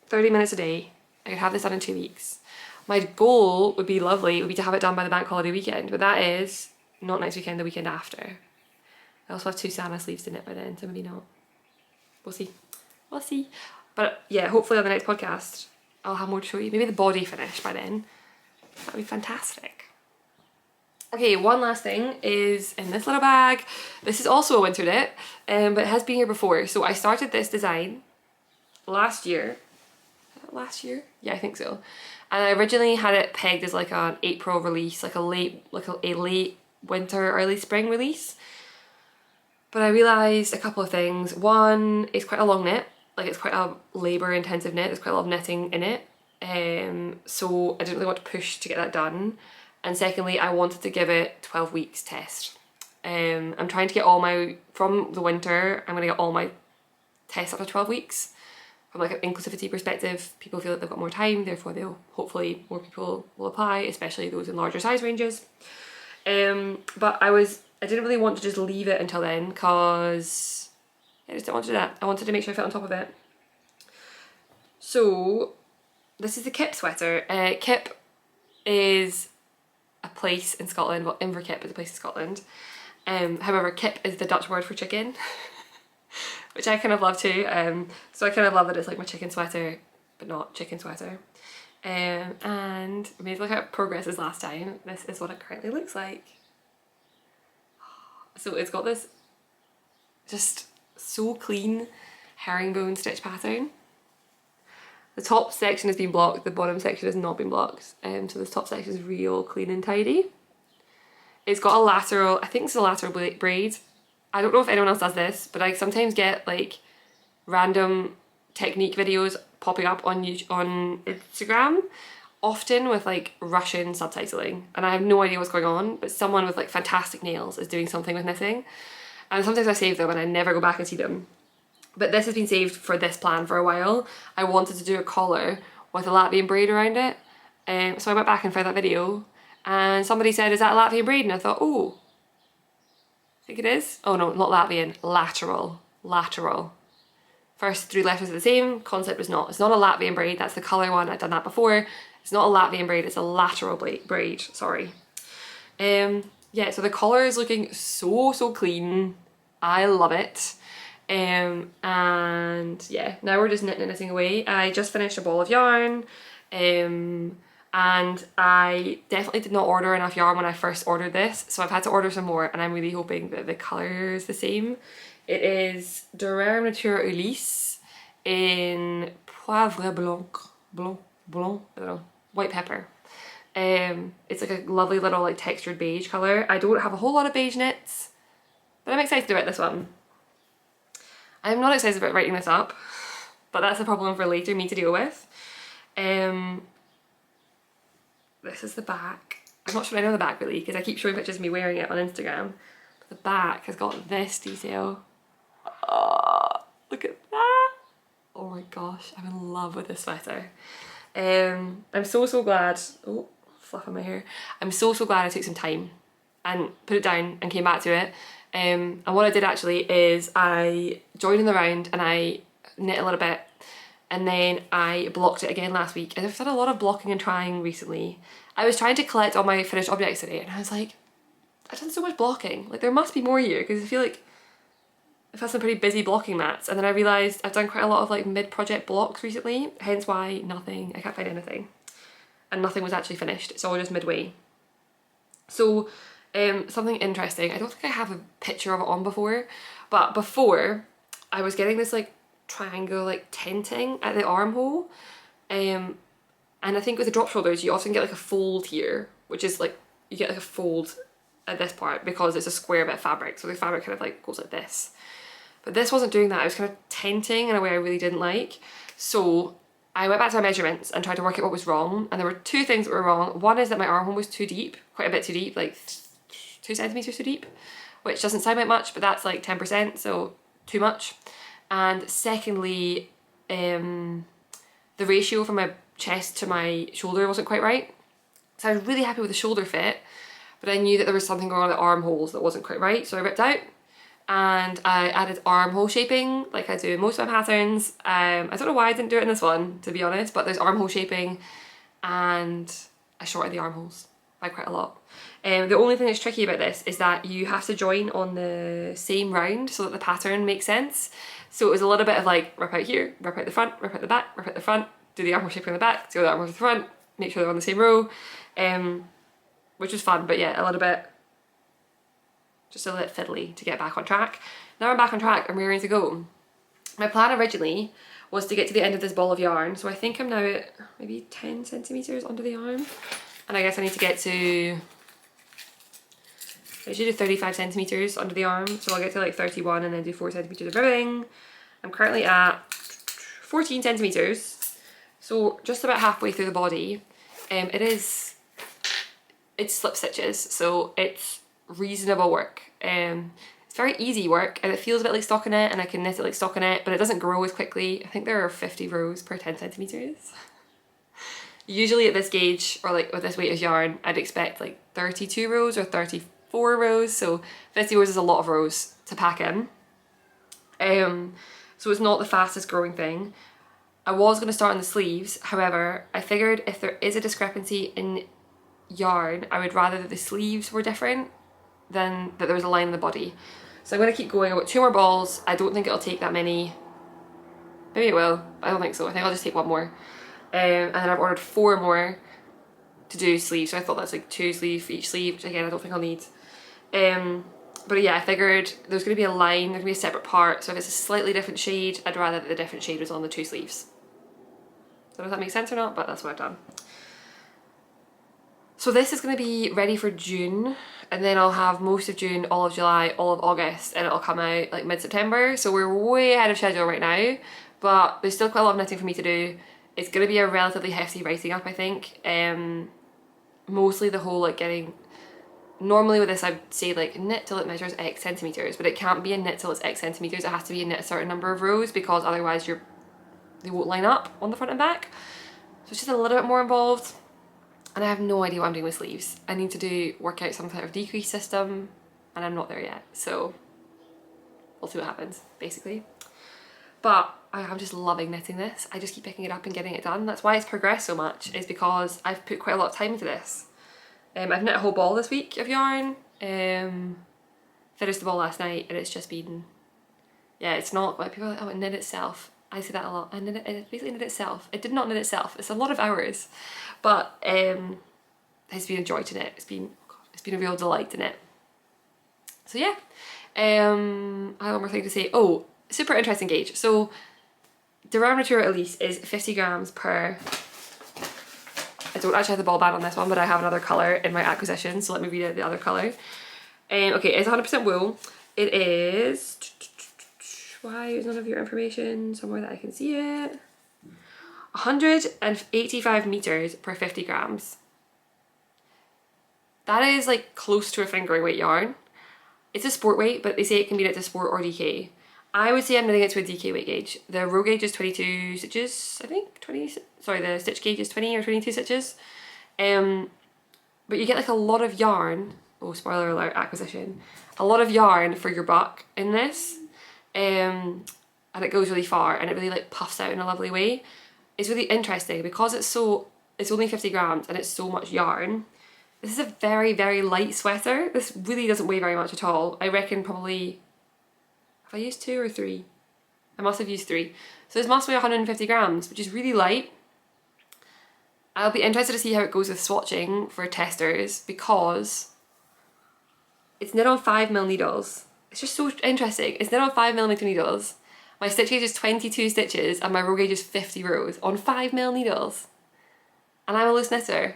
30 minutes a day, I could have this done in 2 weeks. My goal would be to have it done by the bank holiday weekend, but that is not next weekend, the weekend after. I also have 2 Sanna sleeves to knit by then, so maybe not. We'll see. We'll see. But yeah, hopefully on the next podcast, I'll have more to show you. Maybe the body finished by then. That'd be fantastic. Okay, one last thing is in this little bag. This is also a winter knit, but it has been here before. So I started this design last year. Last year? Yeah, I think so. And I originally had it pegged as like an April release, like a late winter, early spring release. But I realised a couple of things. One, it's quite a long knit, like it's quite a labour intensive knit, there's quite a lot of knitting in it. So I didn't really want to push to get that done. And secondly, I wanted to give it 12 weeks test. I'm trying to get all my, from the winter, I'm going to get all my tests up to 12 weeks. From like an inclusivity perspective, people feel like they've got more time, therefore they'll, hopefully more people will apply, especially those in larger size ranges. But I didn't really want to just leave it until then because I just didn't want to do that. I wanted to make sure I fit on top of it. So this is the Kip sweater. Kip is a place in Scotland, well, Inverkip is a place in Scotland. However, kip is the Dutch word for chicken, which I kind of love too. So I kind of love that it's like my chicken sweater, but not chicken sweater. And maybe look at progresses last time. This is what it currently looks like. So it's got this just so clean herringbone stitch pattern. The top section has been blocked, the bottom section has not been blocked. So this top section is real clean and tidy. It's got a lateral, I think it's a lateral braid. I don't know if anyone else does this, but I sometimes get like random technique videos popping up on Instagram, often with like Russian subtitling, and I have no idea what's going on, but someone with like fantastic nails is doing something with knitting, and sometimes I save them and I never go back and see them. But this has been saved for this plan for a while. I wanted to do a collar with a Latvian braid around it, so I went back and found that video, and somebody said, is that a Latvian braid? And I thought, oh, I think it is. Oh no, not Latvian, lateral. First 3 letters are the same, concept is not. It's not a Latvian braid, that's the colour one, I've done that before. It's not a Latvian braid, it's a lateral braid, sorry. Yeah, so the collar is looking so clean. I love it. And yeah, now we're just knitting away. I just finished a ball of yarn, and I definitely did not order enough yarn when I first ordered this, so I've had to order some more, and I'm really hoping that the colour is the same. It is de Rerum Natura Ulysse in poivre blanc, I don't know, white pepper. It's like a lovely little like textured beige colour. I don't have a whole lot of beige knits, but I'm excited about this one. I'm not excited about writing this up, but that's a problem for later me to deal with. This is the back. I'm not sure I know the back really because I keep showing pictures of me wearing it on Instagram. But the back has got this detail. Oh, look at that. Oh my gosh, I'm in love with this sweater. I'm so glad. Oh, fluff on my hair. I'm so glad I took some time and put it down and came back to it. And what I did actually is I joined in the round and I knit a little bit, and then I blocked it again last week. And I've done a lot of blocking and trying recently. I was trying to collect all my finished objects today, and I was like, I've done so much blocking. Like there must be more here, because I feel like I've had some pretty busy blocking mats. And then I realised I've done quite a lot of like mid-project blocks recently, hence why I can't find anything. And nothing was actually finished. It's all just midway. So something interesting, I don't think I have a picture of it on before, but before I was getting this like triangle like tenting at the armhole, and I think with the drop shoulders you often get like a fold here, which is like you get like a fold at this part because it's a square bit of fabric, so the fabric kind of like goes like this. But this wasn't doing that, I was kind of tenting in a way I really didn't like. So I went back to my measurements and tried to work out what was wrong, and there were 2 things that were wrong. One is that my armhole was too deep, quite a bit too deep, like 2 centimetres too deep, which doesn't sound like much, but that's like 10%, so too much. And secondly, the ratio from my chest to my shoulder wasn't quite right. So I was really happy with the shoulder fit, but I knew that there was something going on at the armholes that wasn't quite right, so I ripped out and I added armhole shaping like I do in most of my patterns. I don't know why I didn't do it in this one, to be honest, but there's armhole shaping, and I shortened the armholes by quite a lot. The only thing that's tricky about this is that you have to join on the same round so that the pattern makes sense. So it was a little bit of like rip out here, rip out the front, rip out the back, rip out the front, do the armhole shaping on the back, do the armhole to the front, make sure they're on the same row, which was fun, but yeah, a little bit fiddly to get back on track. Now I'm back on track and we're ready to go. My plan originally was to get to the end of this ball of yarn, so I think I'm now at maybe 10 centimetres under the arm, and I guess I need to get to I usually do 35 centimetres under the arm, so I'll get to like 31 and then do 4 centimetres of ribbing. I'm currently at 14 centimetres, so just about halfway through the body. It's slip stitches, so it's reasonable work. It's very easy work and it feels a bit like stockinette, and I can knit it like stockinette, but it doesn't grow as quickly. I think there are 50 rows per 10 centimetres. Usually at this gauge, or like with this weight of yarn, I'd expect like 32 rows or 34 rows, so 50 rows is a lot of rows to pack in. So it's not the fastest growing thing. I was going to start on the sleeves, however, I figured if there is a discrepancy in yarn, I would rather that the sleeves were different than that there was a line in the body. So I'm going to keep going. I've got 2 more balls. I don't think it'll take that many. Maybe it will, but I don't think so. I think I'll just take 1 more. And then I've ordered 4 more to do sleeves, so I thought that's like 2 sleeves for each sleeve, which again I don't think I'll need. But yeah, I figured there's going to be a line, there's going to be a separate part, so if it's a slightly different shade, I'd rather that the different shade was on the 2 sleeves. I don't know if that makes sense or not, but that's what I've done. So this is going to be ready for June, and then I'll have most of June, all of July, all of August, and it'll come out like mid-September, so we're way ahead of schedule right now, but there's still quite a lot of knitting for me to do. It's going to be a relatively hefty writing up, I think. Mostly the whole like getting... Normally with this I'd say like knit till it measures X centimetres, but it can't be a knit till it's X centimetres, it has to be a knit a certain number of rows, because otherwise they won't line up on the front and back. So it's just a little bit more involved, and I have no idea what I'm doing with sleeves. I need to work out some kind of decrease system, and I'm not there yet, so we'll see what happens, basically. But I am just loving knitting this. I just keep picking it up and getting it done. That's why it's progressed so much, is because I've put quite a lot of time into this. I've knit a whole ball this week of yarn. Finished the ball last night, and it's just been... Yeah, it's not like people are like, oh, it knit itself. I say that a lot. It basically knit itself. It did not knit itself. It's a lot of hours, but it's been a joy to knit. It's been a real delight to knit. So yeah, I have one more thing to say. Oh, super interesting gauge. So Natura Ulysse is 50 grams per... I don't actually have the ball band on this one, but I have another colour in my acquisition, so let me read out the other colour. Okay, it's 100% wool. It is... Why is none of your information somewhere that I can see it? 185 metres per 50 grams. That is like close to a fingering weight yarn. It's a sport weight, but they say it can be knit to sport or DK. I would say I'm knitting it to a DK weight gauge. The row gauge is 22 stitches, I think. The stitch gauge is 20 or 22 stitches. But you get like a lot of yarn. Oh, spoiler alert, acquisition. A lot of yarn for your buck in this. And it goes really far, and it really like puffs out in a lovely way. It's really interesting because it's only 50 grams and it's so much yarn. This is a very, very light sweater. This really doesn't weigh very much at all. I reckon probably... Have I used 2 or 3? I must have used 3. So this must weigh 150 grams, which is really light. I'll be interested to see how it goes with swatching for testers, because it's knit on 5mm needles. It's just so interesting. It's knit on 5mm needles. My stitch gauge is 22 stitches and my row gauge is 50 rows on 5mm needles. And I'm a loose knitter.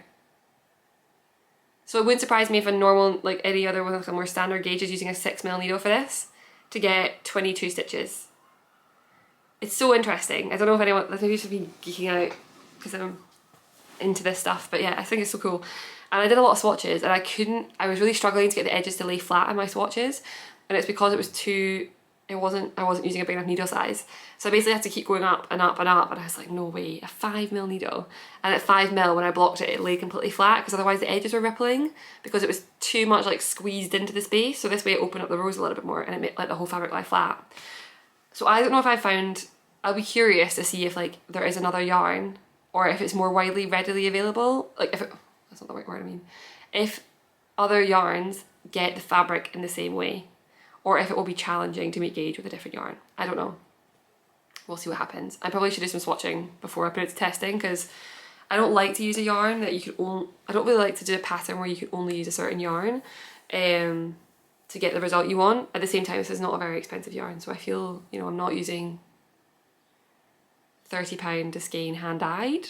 So it wouldn't surprise me if a normal, like any other one with a more standard gauge is using a 6mm needle for this to get 22 stitches. It's so interesting. I don't know if anyone, maybe I should be geeking out because I'm into this stuff, but yeah, I think it's so cool. And I did a lot of swatches and I was really struggling to get the edges to lay flat on my swatches, and it's because it was I wasn't using a big enough needle size. So I basically had to keep going up and up and up, and I was like, no way, a 5mm needle. And at 5mm, when I blocked it, it lay completely flat, because otherwise the edges were rippling, because it was too much like squeezed into the space. So this way it opened up the rows a little bit more, and it made like the whole fabric lie flat. So I don't know if I'll be curious to see if like there is another yarn, or if it's more readily available. Like that's not the right word I mean. If other yarns get the fabric in the same way, or if it will be challenging to make gauge with a different yarn. I don't know. We'll see what happens. I probably should do some swatching before I put it to testing, because I don't like to use a yarn that you can only... I don't really like to do a pattern where you can only use a certain yarn to get the result you want. At the same time, this is not a very expensive yarn, so I feel, you know, I'm not using £30 Cascade hand-dyed.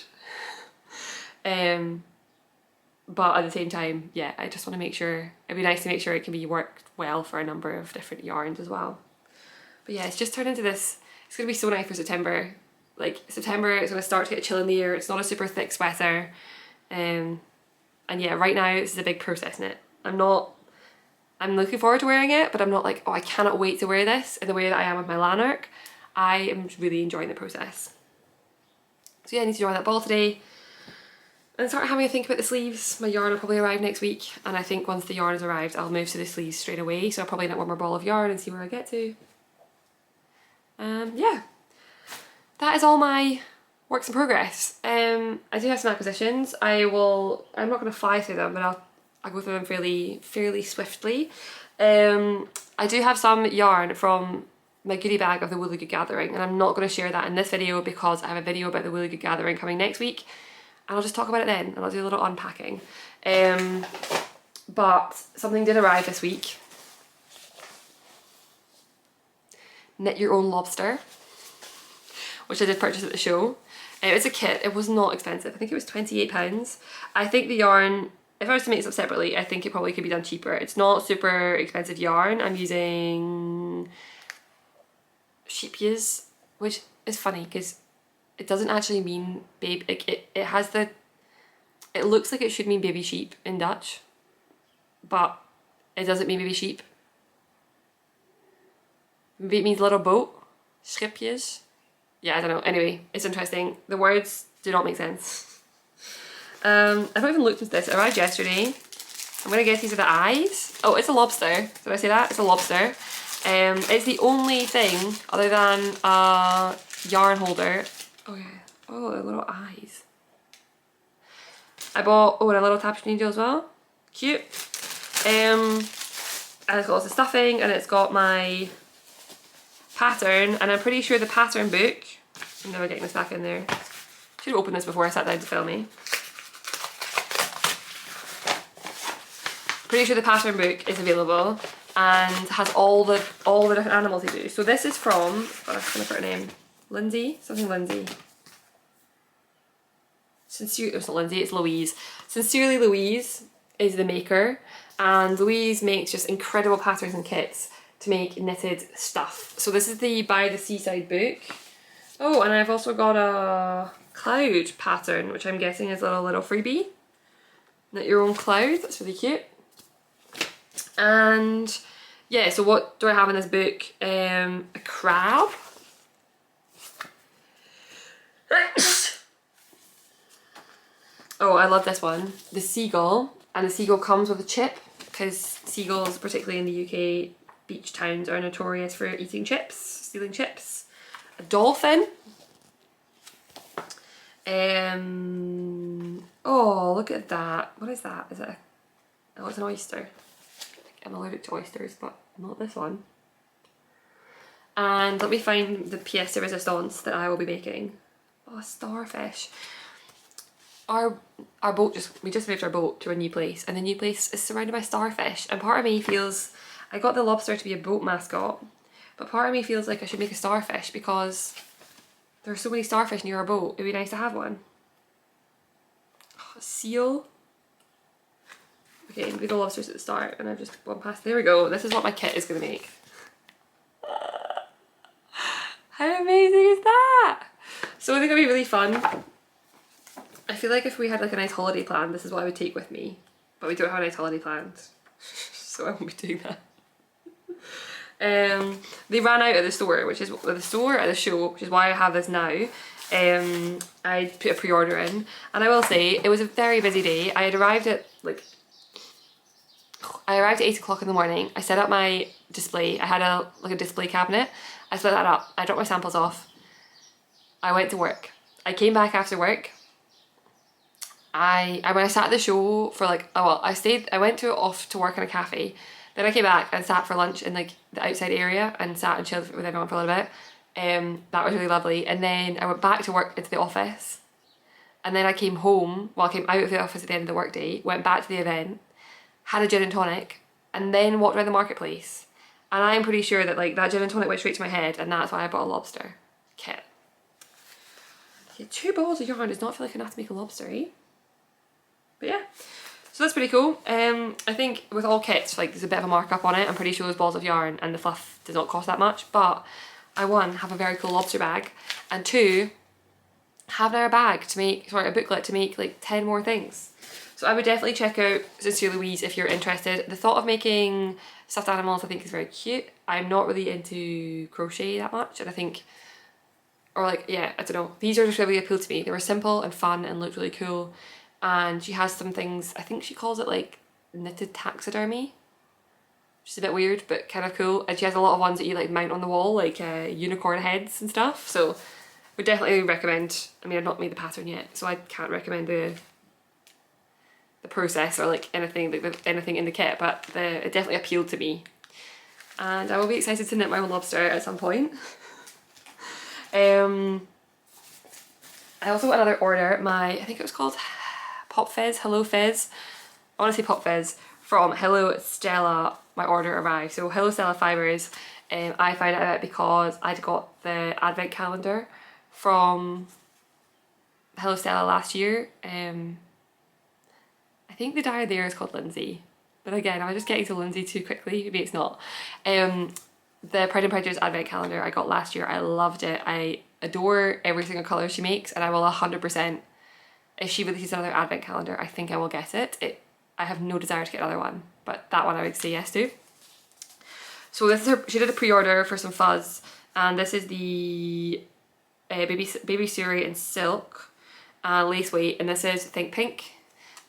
but at the same time, yeah, I just want to make sure, it'd be nice to make sure it can be worked well for a number of different yarns as well. But yeah, it's just turned into this, it's going to be so nice for September. Like September, it's going to start to get chill in the air, it's not a super thick sweater. And yeah, right now this is a big process in it. I'm looking forward to wearing it, but I'm not like, oh, I cannot wait to wear this in the way that I am with my Lanarch. I am really enjoying the process. So yeah, I need to join that ball today and start having a think about the sleeves. My yarn will probably arrive next week, and I think once the yarn has arrived, I'll move to the sleeves straight away. So I'll probably knit one more ball of yarn and see where I get to. Yeah, that is all my works in progress. I do have some acquisitions. I'm not going to fly through them, but I'll go through them fairly swiftly. I do have some yarn from my goodie bag of the Woolly Good Gathering, and I'm not going to share that in this video because I have a video about the Woolly Good Gathering coming next week, and I'll just talk about it then, and I'll do a little unpacking. But something did arrive this week. Knit Your Own Lobster, which I did purchase at the show. It's a kit. It was not expensive. I think it was £28. I think the yarn, if I was to make this up separately, I think it probably could be done cheaper. It's not super expensive yarn. I'm using sheepyas, which is funny because it doesn't actually mean babe. It has the, it looks like it should mean baby sheep in Dutch, but it doesn't mean baby sheep. Maybe it means little boat. Schipjes. Yeah, I don't know. Anyway, it's interesting. The words do not make sense. I've not even looked at this. It arrived yesterday. I'm gonna guess these are the eyes. Oh, it's a lobster. Did I say that? It's a lobster. It's the only thing other than a yarn holder. Oh yeah. Oh, the little eyes. I bought, and a little tapestry needle as well. Cute. And it's got lots of stuffing, and it's got my pattern, and I'm pretty sure the pattern book, I'm never getting this back in there. Should have opened this before I sat down to film me. Pretty sure the pattern book is available and has all the different animals they do. So this is from, I'm gonna put her name, Lindsay, something Lindsay. It's not Lindsay, it's Louise. Sincerely Louise is the maker, and Louise makes just incredible patterns and kits to make knitted stuff. So this is the By the Seaside book. Oh, and I've also got a cloud pattern, which I'm guessing is a little freebie. Knit Your Own Cloud, that's really cute. And yeah, so what do I have in this book? A crab. Oh, I love this one. The seagull, and the seagull comes with a chip, because seagulls, particularly in the UK, beach towns are notorious for eating chips, stealing chips. A dolphin. Oh, look at that. What is that? Is it a, oh, it's an oyster. I'm allergic to oysters, but not this one. And let me find the pièce de résistance that I will be making. Oh, a starfish. Our boat we just moved our boat to a new place, and the new place is surrounded by starfish, and part of me feels, I got the lobster to be a boat mascot, but part of me feels like I should make a starfish because there are so many starfish near our boat. It'd be nice to have one. Oh, a seal. Okay, we got lobsters at the start, and I've just gone past. There we go. This is what my kit is going to make. How amazing is that? So I think it'll be really fun. I feel like if we had like a nice holiday plan, this is what I would take with me. But we don't have a nice holiday planned, so I won't be doing that. They ran out at the store, which is the store at the show, which is why I have this now. I put a pre-order in, and I will say it was a very busy day. I arrived at 8 o'clock in the morning. I set up my display. I had a display cabinet. I split that up. I dropped my samples off. I went to work. I came back after work. When I sat at the show for I went off to work in a cafe. Then I came back and sat for lunch in like the outside area and sat and chilled with everyone for a little bit. That was really lovely. And then I went back to work into the office. And then I came home, I came out of the office at the end of the workday, went back to the event, had a gin and tonic, and then walked around the marketplace. And I'm pretty sure that that gin and tonic went straight to my head, and that's why I bought a lobster kit. Yeah, 2 balls of yarn does not feel like enough to make a lobster, eh? But yeah, So that's pretty cool. I think with all kits, like there's a bit of a markup on it. I'm pretty sure those balls of yarn and the fluff does not cost that much, but I, one, have a very cool lobster bag, and two, have now a bag to make, sorry, a booklet to make like 10 more things. So I would definitely check out Sincere Louise if you're interested. The thought of making stuffed animals I think is very cute. I'm not really into crochet that much, and I think, or like, yeah, I don't know. These are just really appealed to me. They were simple and fun and looked really cool. And she has some things, I think she calls it like knitted taxidermy, which is a bit weird but kind of cool. And she has a lot of ones that you like mount on the wall, like unicorn heads and stuff. So would definitely recommend. I mean, I've not made the pattern yet, so I can't recommend the process or like anything in the kit, but it definitely appealed to me. And I will be excited to knit my own lobster at some point. I also got another order, I think it was called Pop Fizz, Hello Fizz. I want to say Pop Fizz from Hello Stella. My order arrived. So Hello Stella Fibres, I found out about because I'd got the advent calendar from Hello Stella last year. I think the dyer there is called Lindsay, but again, am I just getting to Lindsay too quickly? Maybe it's not. The Pride and Prejudice advent calendar I got last year. I loved it. I adore every single colour she makes, and I will 100%, if she releases another advent calendar, I think I will get it. I have no desire to get another one, but that one I would say yes to. So this is her, she did a pre-order for some fuzz, and this is the baby Suri in silk, lace weight, and this is Think Pink,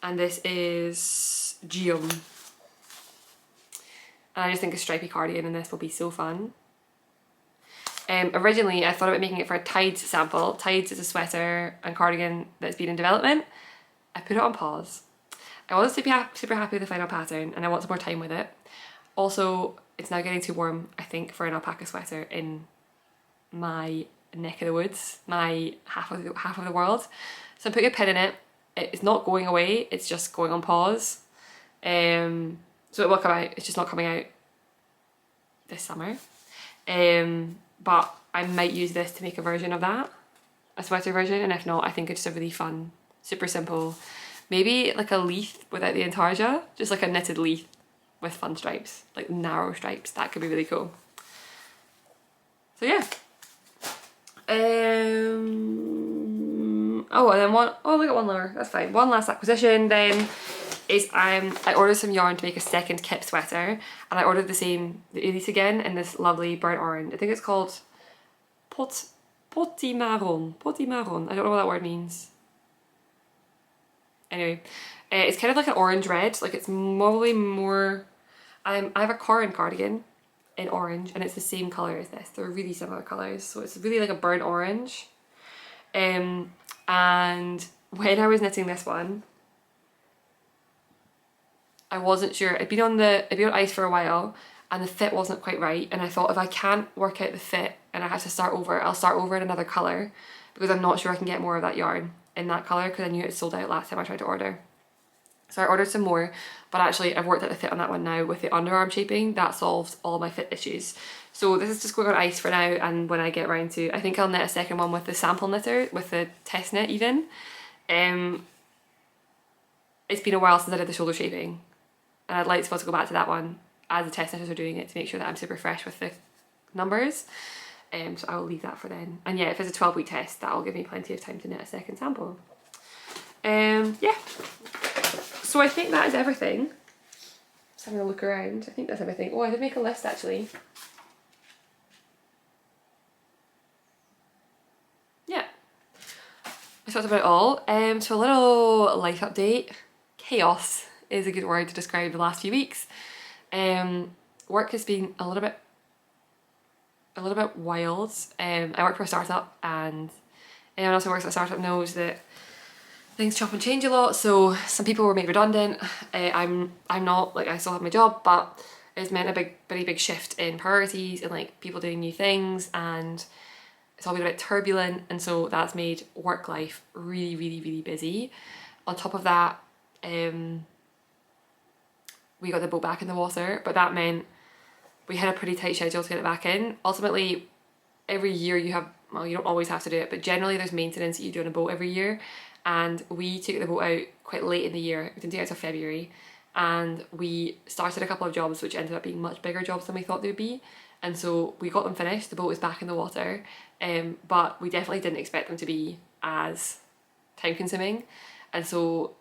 and this is Geum. And I just think a stripy cardigan in this will be so fun. Originally I thought about making it for a Tides sample. Tides is a sweater and cardigan that's been in development. I put it on pause. I wasn't super happy with the final pattern, and I want some more time with it. Also, it's now getting too warm, I think, for an alpaca sweater in my neck of the woods, my half of the world. So I'm putting a pin in it. It's not going away, it's just going on pause. So it will come out, it's just not coming out this summer. But I might use this to make a version of that, a sweater version, and if not, I think it's just a really fun, super simple, maybe like a leaf without the intarsia, just like a knitted leaf with fun stripes, like narrow stripes. That could be really cool. So yeah. Oh, and then we got one lower, that's fine. One last acquisition then is I ordered some yarn to make a second kip sweater, and I ordered the Ulysse again in this lovely burnt orange. I think it's called potimarron. I don't know what that word means. Anyway, it's kind of like an orange red, like it's probably more, I have a Corin cardigan in orange, and it's the same colour as this. They're really similar colours, so it's really like a burnt orange. And when I was knitting this one, I wasn't sure. I'd been on ice for a while, and the fit wasn't quite right, and I thought if I can't work out the fit and I have to start over, I'll start over in another colour, because I'm not sure I can get more of that yarn in that colour, because I knew it sold out last time I tried to order. So I ordered some more, but actually I've worked out the fit on that one now with the underarm shaping. That solves all my fit issues. So this is just going on ice for now, and when I get around to, I think I'll knit a second one with the sample knitter, with the test knit even. It's been a while since I did the shoulder shaping, and I'd like to be able to go back to that one as the test knitters are doing it to make sure that I'm super fresh with the numbers. So I will leave that for then. And yeah, if it's a 12-week test, that'll give me plenty of time to knit a second sample. Yeah. So I think that is everything. Just having a look around. I think that's everything. Oh, I did make a list actually. Yeah. I talked about it all. So a little life update. Chaos is a good word to describe the last few weeks. Work has been a little bit wild. I work for a startup, and anyone else who works at a startup knows that things chop and change a lot. So some people were made redundant. I'm not, like, I still have my job, but it's meant a very big shift in priorities and like people doing new things, and it's all been a bit turbulent, and so that's made work life really, really, really busy. On top of that, we got the boat back in the water, but that meant we had a pretty tight schedule to get it back in. Ultimately, every year you have, well, you don't always have to do it, but generally there's maintenance that you do on a boat every year, and we took the boat out quite late in the year. We didn't take it until February, and we started a couple of jobs which ended up being much bigger jobs than we thought they would be, and so we got them finished. The boat was back in the water, but we definitely didn't expect them to be as time consuming, and so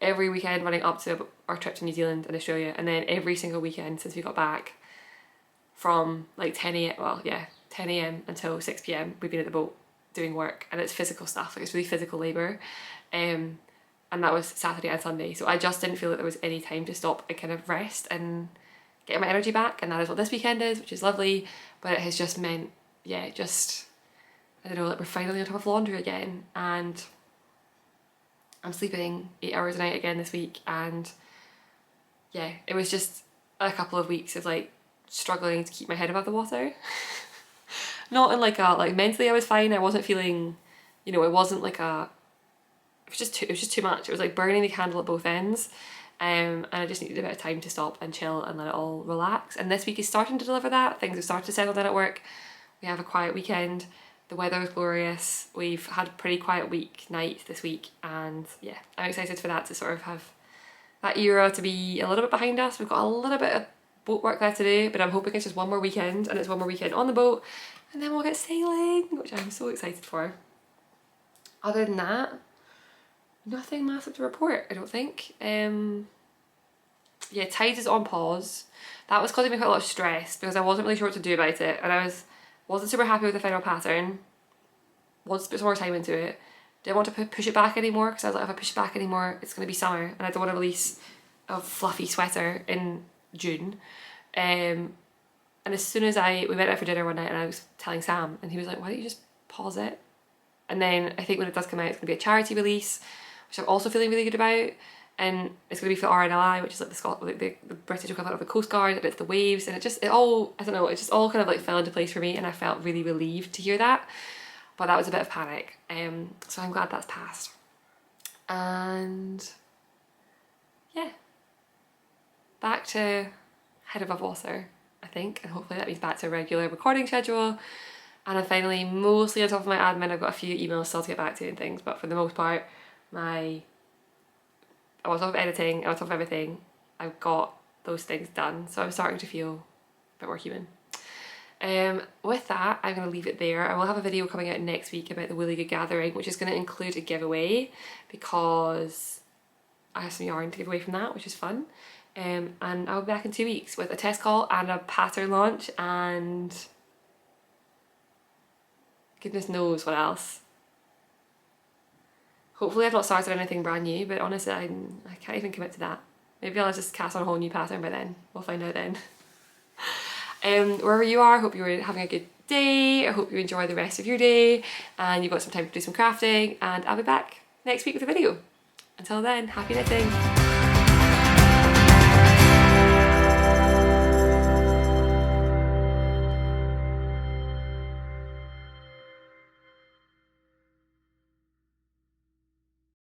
every weekend running up to our trip to New Zealand and Australia, and then every single weekend since we got back from like 10 a.m. until 6 p.m. we've been at the boat doing work, and it's physical stuff, like it's really physical labour, and that was Saturday and Sunday, so I just didn't feel like there was any time to stop and kind of rest and get my energy back, and that is what this weekend is, which is lovely, but it has just meant, yeah, just, I don't know, like we're finally on top of laundry again, and I'm sleeping 8 hours a night again this week, and yeah, it was just a couple of weeks of like struggling to keep my head above the water. Not in like a, like mentally I was fine, I wasn't feeling, you know, it wasn't like a, it was just too much. It was like burning the candle at both ends, and I just needed a bit of time to stop and chill and let it all relax, and this week is starting to deliver that. Things have started to settle down at work. We have a quiet weekend. The weather was glorious. We've had a pretty quiet night this week, and yeah, I'm excited for that to sort of have that era to be a little bit behind us. We've got a little bit of boat work left to do, but I'm hoping it's just one more weekend, and it's one more weekend on the boat, and then we'll get sailing, which I'm so excited for. Other than that, nothing massive to report, I don't think. Yeah, Tides is on pause. That was causing me quite a lot of stress because I wasn't really sure what to do about it, and I wasn't super happy with the final pattern. Wanted to put some more time into it. Didn't want to push it back anymore because I was like, if I push it back anymore, it's going to be summer, and I don't want to release a fluffy sweater in June. And as soon as we went out for dinner one night, and I was telling Sam, and he was like, why don't you just pause it? And then I think when it does come out, it's going to be a charity release, which I'm also feeling really good about, and it's going to be for RNLI, which is like the British equivalent of the Coast Guard, and it's the waves, and it all, I don't know, it just all kind of like fell into place for me, and I felt really relieved to hear that, but that was a bit of panic, so I'm glad that's passed. And yeah, back to head above water, I think, and hopefully that means back to a regular recording schedule, and I'm finally mostly on top of my admin. I've got a few emails still to get back to and things, but for the most part, I was on top of editing, I was on top of everything. I've got those things done, so I'm starting to feel a bit more human. With that, I'm going to leave it there. I will have a video coming out next week about the Woolly Good Gathering, which is going to include a giveaway because I have some yarn to give away from that, which is fun. And I'll be back in 2 weeks with a test call and a pattern launch, and goodness knows what else. Hopefully I've not started anything brand new, but honestly I can't even commit to that. Maybe I'll just cast on a whole new pattern by then. We'll find out then. Wherever you are, I hope you're having a good day. I hope you enjoy the rest of your day and you've got some time to do some crafting, and I'll be back next week with a video. Until then, happy knitting!